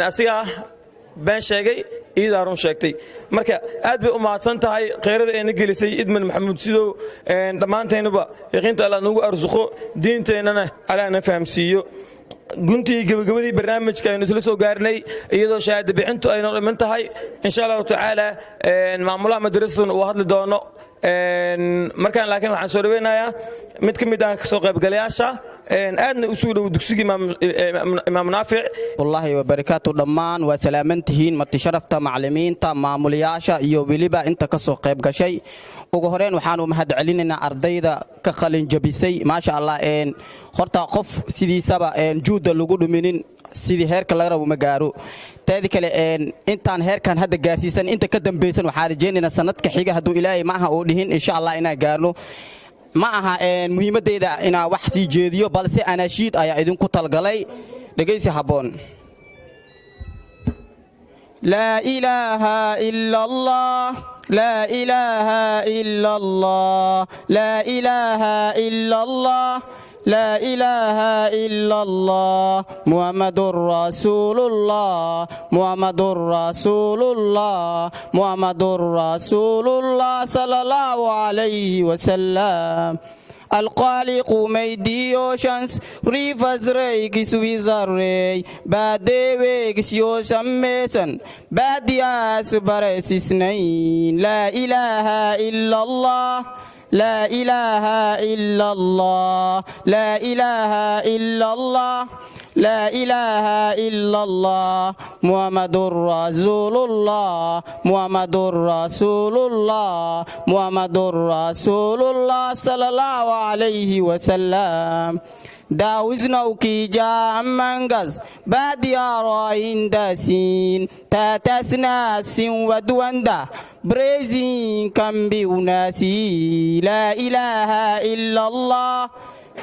asiga been sheegay ida run sheegtay marka aad bay u mahadsan tahay qeyrada ee na gelisay idman maxamuud sidow dhammaanteenaba yaqiinta Allah nagu arsuqo diinteennana Allah na fahamsiiyo guntii gabagabadii barnaamijka aynu isla soo gaarnay iyadoo shahaado bixintu ay noo dhiman tahay insha Allah taala maamulaha madrasadan uu hadli doono markaan laakiin waxaan soo dhaweynayaa mid ka mid ah ka soo qaybgalayaasha aadna u soo dhow dugsiga imaam naafic wallahi wa barakaatu dhammaan waa salaamantihiin marti sharafta macallimiinta maamulayaasha iyo weliba inta ka soo qayb gashay ugu horeen waxaanu mahad celinaynaa ardayda ka qalin jabisay maasha Allah horta qof sidiisaba juuda lagu dhuminin sidii heerka laga rabo ma gaaro taadi kale intaan heerkan hadda gaarsiisan inta ka dambaysan waxaan rajaynaynaa sanadka xiga hadduu ilaahay maaha oo dhihin insha Allah inaan gaarno ma aha muhiimadeeda inaa wax sii jeediyo balse anashiid ayaa idinku talgalay dhageysi haboon la ilaha illa allah la ilaha illa allah la ilaha illa allah لا إله إلا الله محمد رسول الله محمد رسول الله محمد رسول الله صلى الله عليه وسلم الخالق made the oceans, rivers, lakes, wizard ray, bad the wakes, ocean mason, bad the ass, baris is name. La ilaha illallah. لا إله إلا الله لا إله إلا الله لا إله إلا الله محمد رسول الله محمد رسول الله محمد رسول الله صلى الله عليه وسلم There is no kija among us, but they are in the scene. Tatasna sin wadwanda, brazen can be unasi. La ilaha illallah.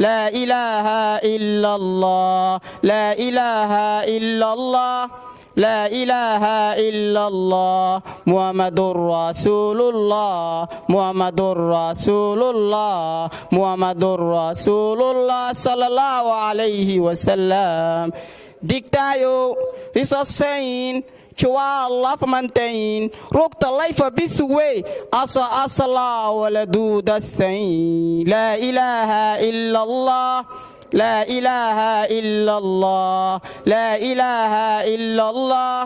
La ilaha illallah. La ilaha illallah. لا إله إلا الله محمد رسول الله محمد رسول الله محمد رسول الله صلى الله عليه وسلم Dictayo is a saying Chua love maintain rock the life of this way Asa asala wala do the same La ilaha illallah لا إله إلا الله لا إله إلا الله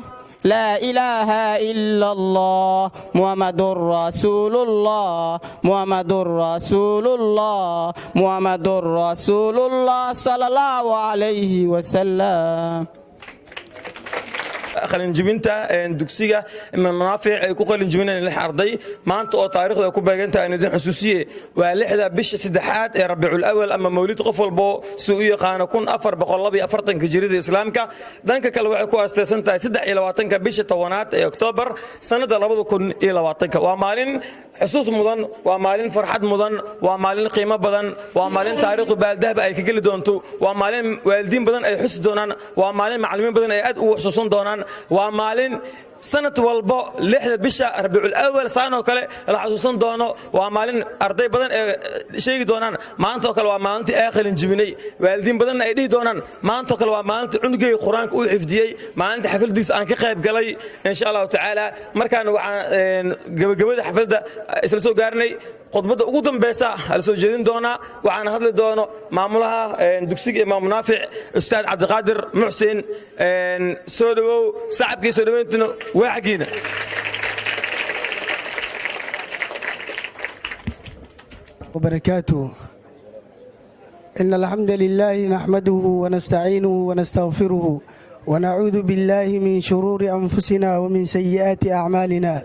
لا إله إلا الله محمد رسول الله محمد رسول الله محمد رسول الله صلى الله عليه وسلم qalin jibinta dugsiga imaam naafic ay ku qalin jibinayaan lix arday maanta oo taariikhda ku beegantahay in idin xusuusiye waa 6da bisha 3aad ee Rabiul Awwal ama mawlid qof walbo soo u yaqaan 1442 hijriyada islaamka danka kale waxay ku aastaysan tahay 23 bisha 10aad ee Oktoobar sanada 2020 waa maalin xusuus mudan waa maalin farxad mudan waa maalin qiimo badan waa maalin taariikhdu baaldahba ay ka gali doonto waa maalin waalidiin badan ay xus doonaan waa maalin macallimiin badan ay aad u xusuusan doonaan waa maalin sanad walba 6da bisha Rabiul Awwal saano kale la xasuusan doono waa maalin arday badan ee sheegi doonaan maanta kale waa maalintii ay qalin jibinay waalidiin badan ay dhigi doonaan maanta kale waa maalintii cunugay quraanka uu xifdiyay maalintii xafladiisa aan ka qayb galay insha Allah taala markaan waxaan gabagabada xafladda isla soo gaarnay khudbadda ugu dambaysa la soo jeedin doonaa waxaana hadli doono maamulaha dugsiga imaam naafic ustaad cabdiqaadir muxsin soo dhawow sacabkii soo dhaweyntina waa xaggiina وبركاته إن الحمد لله نحمده ونستعينه ونستغفره ونعوذ بالله من شرور أنفسنا ومن سيئات أعمالنا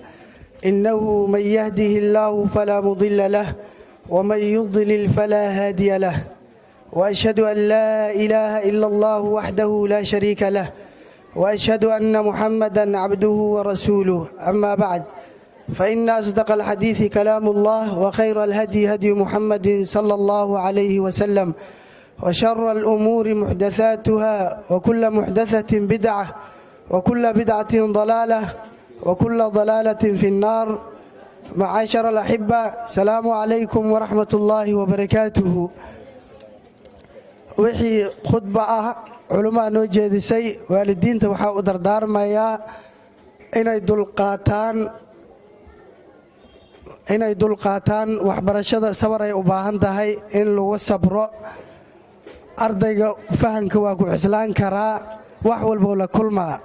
إنه من يهده الله فلا مضل له ومن يضلل فلا هادي له وأشهد أن لا إله إلا الله وحده لا شريك له وأشهد أن محمدا عبده ورسوله أما بعد فإن أصدق الحديث كلام الله وخير الهدي هدي محمد صلى الله عليه وسلم وشر الأمور محدثاتها وكل محدثة بدعة وكل بدعة ضلالة وكل ضلالة في النار. معاشر الأحبة السلام عليكم ورحمة الله وبركاته. وحي خطبة علماء نوجدسي والدين توحى دردار مايا إنay dulqaataan waxbarashada sabar ay u baahan tahay in lagu sabro. ardayga fahanka waa ku xislaan karaa wax walba la kulmaa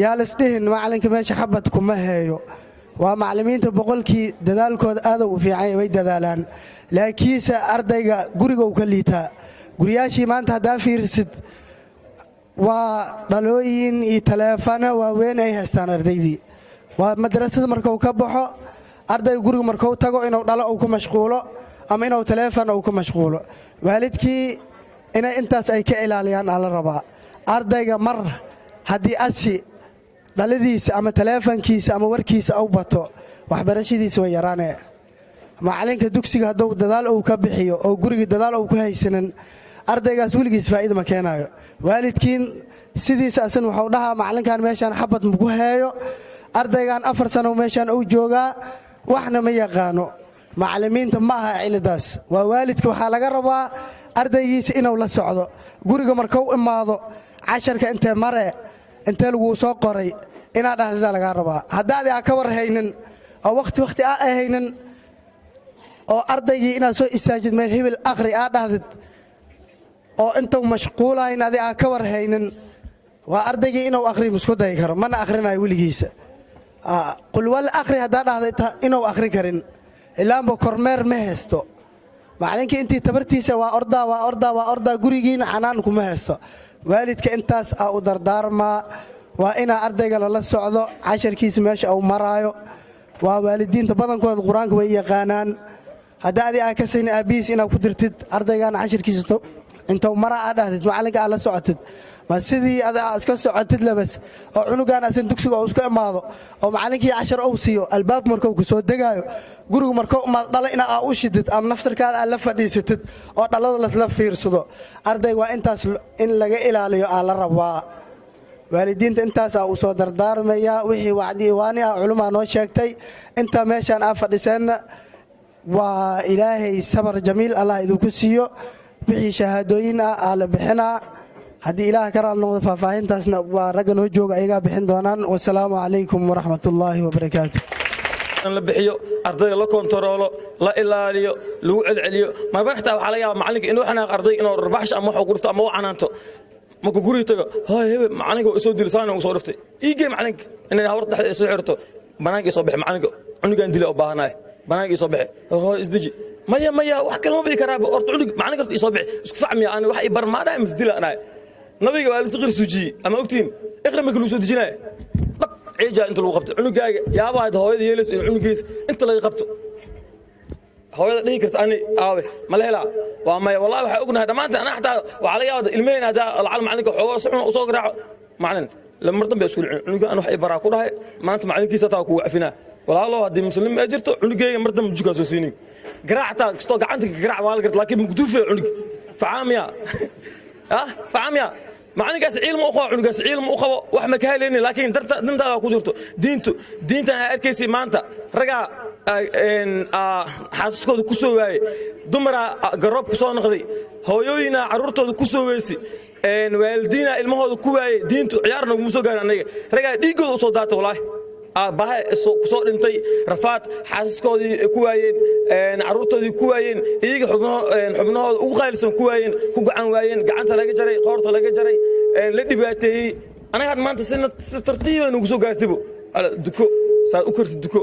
yaa la isdhihin macalinka meesha xabad kuma heeyo. waa macallimiinta boqolkii dadaalkooda aad u fiican way dadaalaan laakiinse ardayga guriga uu ka liitaa. guriyaashii maanta haddaa fiirsid waa dhalooyin iyo taleefano waaweyn ay haystaan ardaydii. waa madrasada markuu ka baxo ardayga guriga markuu tago inuu dhalo uu ku mashquulo ama inuu taleefon uu ku mashquulo. waalidkii inay intaas ay ka ilaaliyaan ala rabaa. ardayga mar haddii asi dhaladiisa ama taleefonkiisa ama warkiisa uu bato waxbarashadiisa way yaraanee. macalinka dugsiga hadduu dadaal uu ka bixiyo oo guriga dadaal uu ku haysanin ardaygaas weligiis faa'iido ma keenayo. waalidkiin sidiisa asan wuxuu dhahaa macalinkan meeshaan xabad ma ku heeyo, ardaygan 4 sano meeshaan uu joogaa waxna ma yaqaano. macallimiinta ma aha cilidaas. waa waalidka waxaa laga rabaa ardaygiisa inuu la socdo. guriga markuu imaado casharka intee mare intee lagu soo qoray inaad dhahdida laga rabaa. haddaad aa ka warhaynin oo waqti aa ahaynin oo ardaygii inaad soo istaajid meel hebel akhri aad dhahdid oo intuu mashquulayn adi aa ka warhaynin waa ardaygii inuu akhri isku dayi karo mana akhrinayo weligiisa. qul wal akhri haddaa dhahda inuu akhri karin ilaanba kormeer ma haysto. macalinkii intii tabartiisa waa ordaa gurigiina xanaan kuma haysto. waalidka intaas aa u dardaarmaa waa inaa ardayga lala socdo casharkiisa meesha uu maraayo. waa waalidiinta badankooda qur-aanka way yaqaanaan. hadda adi aa ka sayni aabihiis inaad ku dirtid ardaygaana casharkiisa intuu maraa aa dhahdid macalinka aa la socotid ma sidii ad iska socotid labas oo cunugaan asan dugsiga oo isku imaado oo macalinkii cashar uu siiyo albaab markuu ku soo degaayo guriga markuu dhala ina aa u shidid ama naftarkaada aa la fadhiisatid oo dhalada la fiirsado. ardayga waa intaas in laga ilaaliyo aa la rabaa. waalidiinta intaas aa u soo dardaarmaya wixii wacdi waani ah culumaa noo sheegtay inta meeshaan aa fadhiseenna waa ilaahay sabar jamiil allah idinku siiyo. wixii shahaadooyin ah aa la bixinaa haddii ilaah ka raali noqdo faahfaahintaasna waa ragga noo jooga ayagaa bixin doonaan. wasalaamu calaykum waraxmatullaahi wabarakaatu. la bixiyo ardayga la kontaroolo la ilaaliyo lagu celceliyo marba xitaa waxaa laga yaabaa macalinka inuu xanaaq arday inuu rarbaxsho ama waxuu gurto ama u canaanto markuu guriga tago hay hebe macalinka waa isoo dilisaan ugu soo dhiftay iigee macalinka inay hawr dhexda ay soo xirto banaanka soo bixi macalinka cunugaan dila u baahanaay banaanka soo bixi hooy isdiji maya wax kale ma bixi karaaba horta cunug macalinka horta soo bixi isku facmiya aan wax i barmaadhaa misdila anaay nabiga waa la siqir suujiye ama ogtiin iqra markii lagu soo dejinaayo ciija inta lagu qabto cunugaaga yaabaad hooyada yeelayso in cunugiisa inta laga qabto hooyada dhihi karta ani aabe ma la helaa waa maya wallahi waxay ognahay dhammaanteen ana xataa waxaa laga yaabaa ilmaheen haddaa lacal macalinka xoogoo si xun u soo garaaco macalin mar dambe isku dhicin cunugaan wax i baraa ku dhahay maanta macalinkiisa taa kugu cafinaa walaalo haddii muslim ay jirto cunugeyga mar dambe jukaa soo siinin garaactaa kastoo gacanta ka garaac waa la garta laakiin mugduufee cunug facaamiya facaamiya macalinkaas cilmu u qabo cunugaas cilmu u qabo wax ma ka helaynin laakiin dantaada ku jirto diintan ay arkaysay maanta ragaa xaasaskooda ku soo waayey dumaraa garoob ku soo noqday hooyooyinaa carruurtooda ku soo weysay waalidiinaa ilmahooda ku waayey diintu ciyaarna uguma soo gaarin anaga ragaa dhiiggooda u soo daata walaahi aabbaha kusoo dhintay rafaad xaasaskoodii ku waayeen carruurtoodii ku waayeen iyaga xubnahooda ugu qaalisan ku waayeen ku gacan waayeen gacanta laga jaray qoorta laga jaray la dhibaateeyey anaga had maanta sida tartiiba nugu soo gaartibo duko saad u karti duko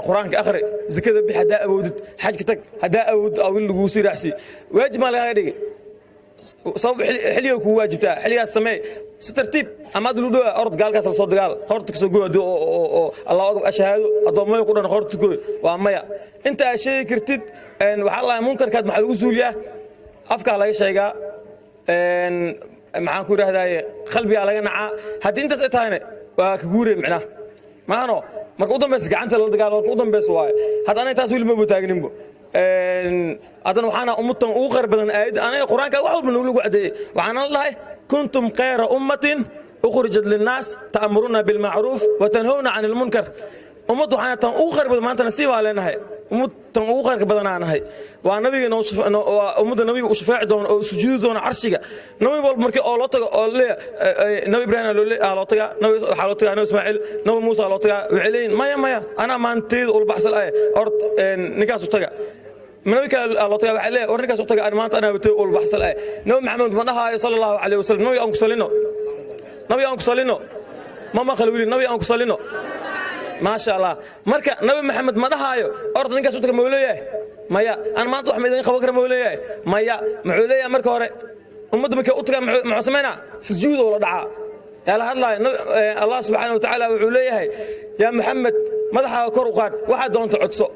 quraanka akhri zakada bix hadaa awoodid xajka tag hadaa awood aw in lagu sii raacsi waajib ma laga dhigay sabab xiliyo ku waajibtaa xiliyaas samee si tartiib ama dul dhow orod gaalkaas soo dagaal qorta ka soo goodo oo Allah ugu ashahaado adoomay ku dhan qorta gooy waa maya inta ay sheegi kartid waxa la munkarkaad maxaa lagu suuliyaa afka laga sheegaa maxaan ku raahday qalbiga laga nacaa hadii intaas ay tahayna waa ka guuray macna maano marka u dambeys gacanta la dagaal marka u dambeys waay hada anay taas wili ma butaagninbo adan waxaana ummadan ugu qeyr badan aayad anay quraanka wax walba lagu cadeeyay waxaana lahay kuntum khayra ummatin ukhrijat lin-nas ta'muruna bil ma'ruf wa tanhawna 'anil munkar ummadu waxaana tan ugu qeyr badan maanta nasiib waa leenahay ummadan ugu qeyr badan aanahay waa nabiga ummadda nabiga u shafaaci doon oo sujuudi doon arshiga nabi walba markii oo loo tago oo nabi ibraahim loo taga nabi waxa loo taga nabi ismaaciil nabi muusa loo taga wicilin maya ana maanteed ul baxsal ay ord ninkaas u taga nabi kale loo taga waxa leeyahay ninkaas u taga maanta ana watay ul baxsal ay nabi maxamed madaxaayo sallallahu alayhi wasallam nabi aan ku salino mama khalwili nabi aan ku salino ما شاء الله مركا نبي محمد مدحايو أرض نينكا سوتك مولويه مايا أنا ما أنتو حميدين خبكر مولويه مايا معوليه مركا هوري أمد مكا أتكا معصمينا سجود ولا دعاء يا الله سبحانه وتعالى معوليه يا محمد مدحايو كروقات واحد دون تعطسو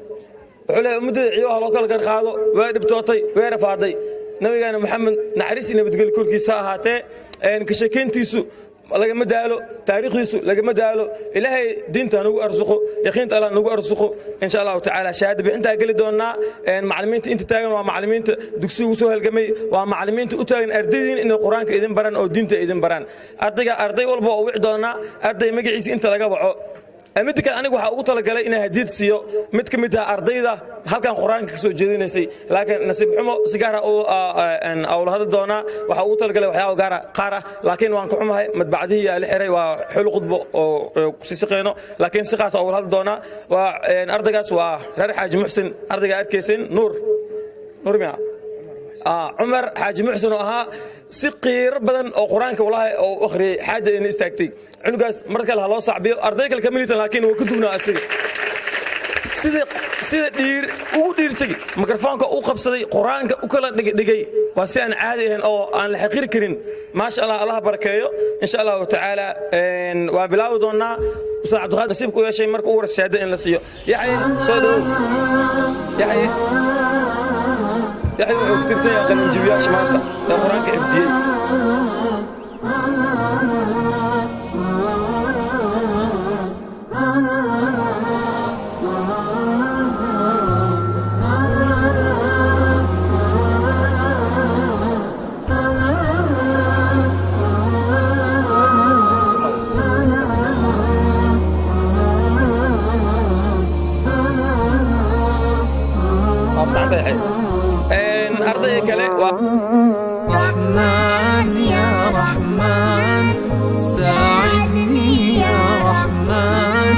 معوليه أمد عيوها لو كلا قادو ويربطوطي ويرفاضي نبي كان محمد نعريسي نبي تقول كل كيسا هاتي إن كشكنتيسو laga madaalo taariikhdiisu laga madaalo ilaahay diinta nagu arsuqo yaqiinta Allah nagu arsuqo insha Allah ta'ala shahaada bi inta gali doona macallimiinta inta taagan waa macallimiinta dugsiga soo halgamay waa macallimiinta u taagan ardaydiin in quraanka idin baran oo diinta idin baran arday walba oo wici doona arday magaciisa inta laga waco mid kale anigu waxa ugu talagalay in hadiyad siiyo mid ka mid ah ardayda halkan quraanka soo jeedinaysay laakiin nasiib xumo sigaara oo la hadal doona waxa ugu talagalay waxyaabo qaar laakiin waan ku xumahay madbacdihi la xiray waa xul qudbo oo si shaqeeno laakiin si qaas oo la hadal doona waa ardaygaas waa reer xaaji muxsin ardayga arkaysan nuur miya عمر حاج محسن وها سقير بدن أو قرآن كوالله أو أخري حاجة إن استكتي عنقاس مركل هلا صعبي أرضيك الكملية لكن وكتبنا أسير سيد دير ودير تجي ميكروفون كأوقف صدي قرآن كأكل دقي وسان عادي أو عن الحقير كرين ما شاء الله الله بركيه إن شاء الله تعالى وبلاو دونا أستاذ عبد الغفار نسيبك ويا شيء مرك أورس شهادة إن لسيو يعني صدو يعني يحيى كثير سيئة قال نجيبياش مالتا لا قرآن كعفدي رحمن يا رحمن ساعدني يا رحمن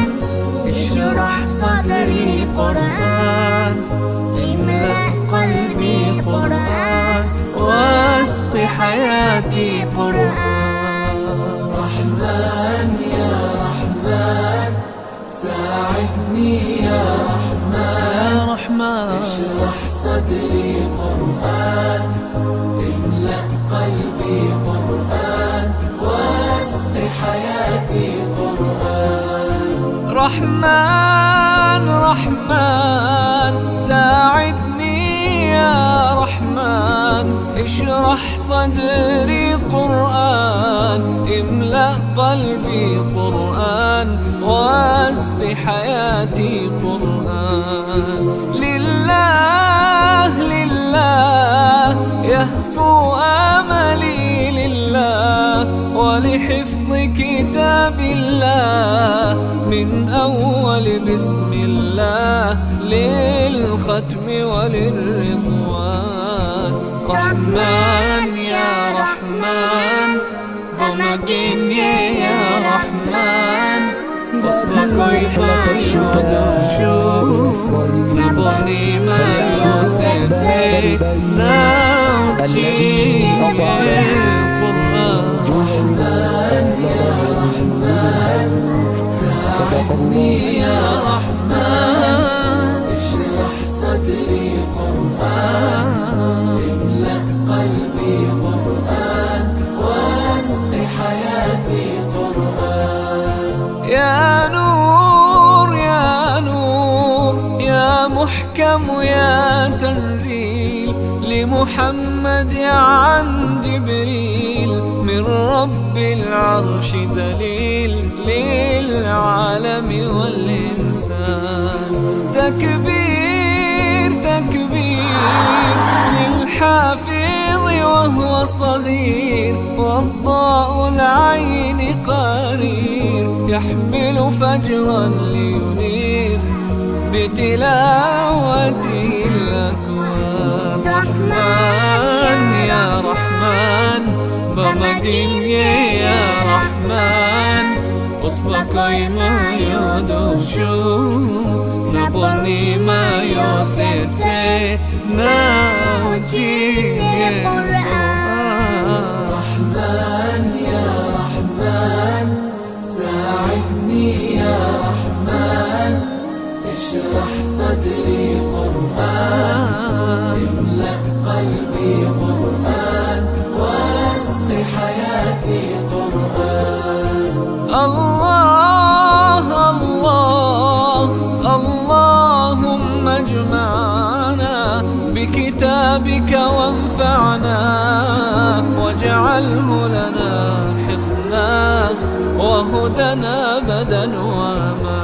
اشرح صدري قرآن املأ قلبي قرآن واسق حياتي قرآن رحمن يا رحمن ساعدني يا رحمن اشرح صدري قرآن املأ قلبي قرآن واسق حياتي قرآن رحمن ساعدني يا رحمن اشرح صدري قرآن املأ قلبي قرآن واسق حياتي قرآن لله يهفو آملي لله ولحفظ كتاب الله من أول بسم الله للختم وللرضوان رحمن يا رحمن ضمجني يا رحمن رحلة الشتاء والصيف فليعود بلد الذي أطال صدق الله يا رحمن اشرح صدري قرآن املأ قلبي قرآن واسق حياتي قرآن يا نور يا نور يا محكم يا تنزيل لمحمد عن جبريل من رب العرش دليل للعالم والإنسان تكبير تكبير للحافظ وهو صغير والضاء العين قرير يحمل فجرا لينير بتلاوته الأكوان رحمن يا رحمن بمدين يا رحمن أصبحي ما يدوشو نبني ما يوسيتي ناجي رحمن يا رحمن ساعدني يا رحمن اشرح صدري قرآن املأ قلبي قرآن واسق حياتي قرآن الله الله اللهم اجمعنا بكتابك وانفعنا واجعله لنا حصنا وهدنا أبدا وأمانا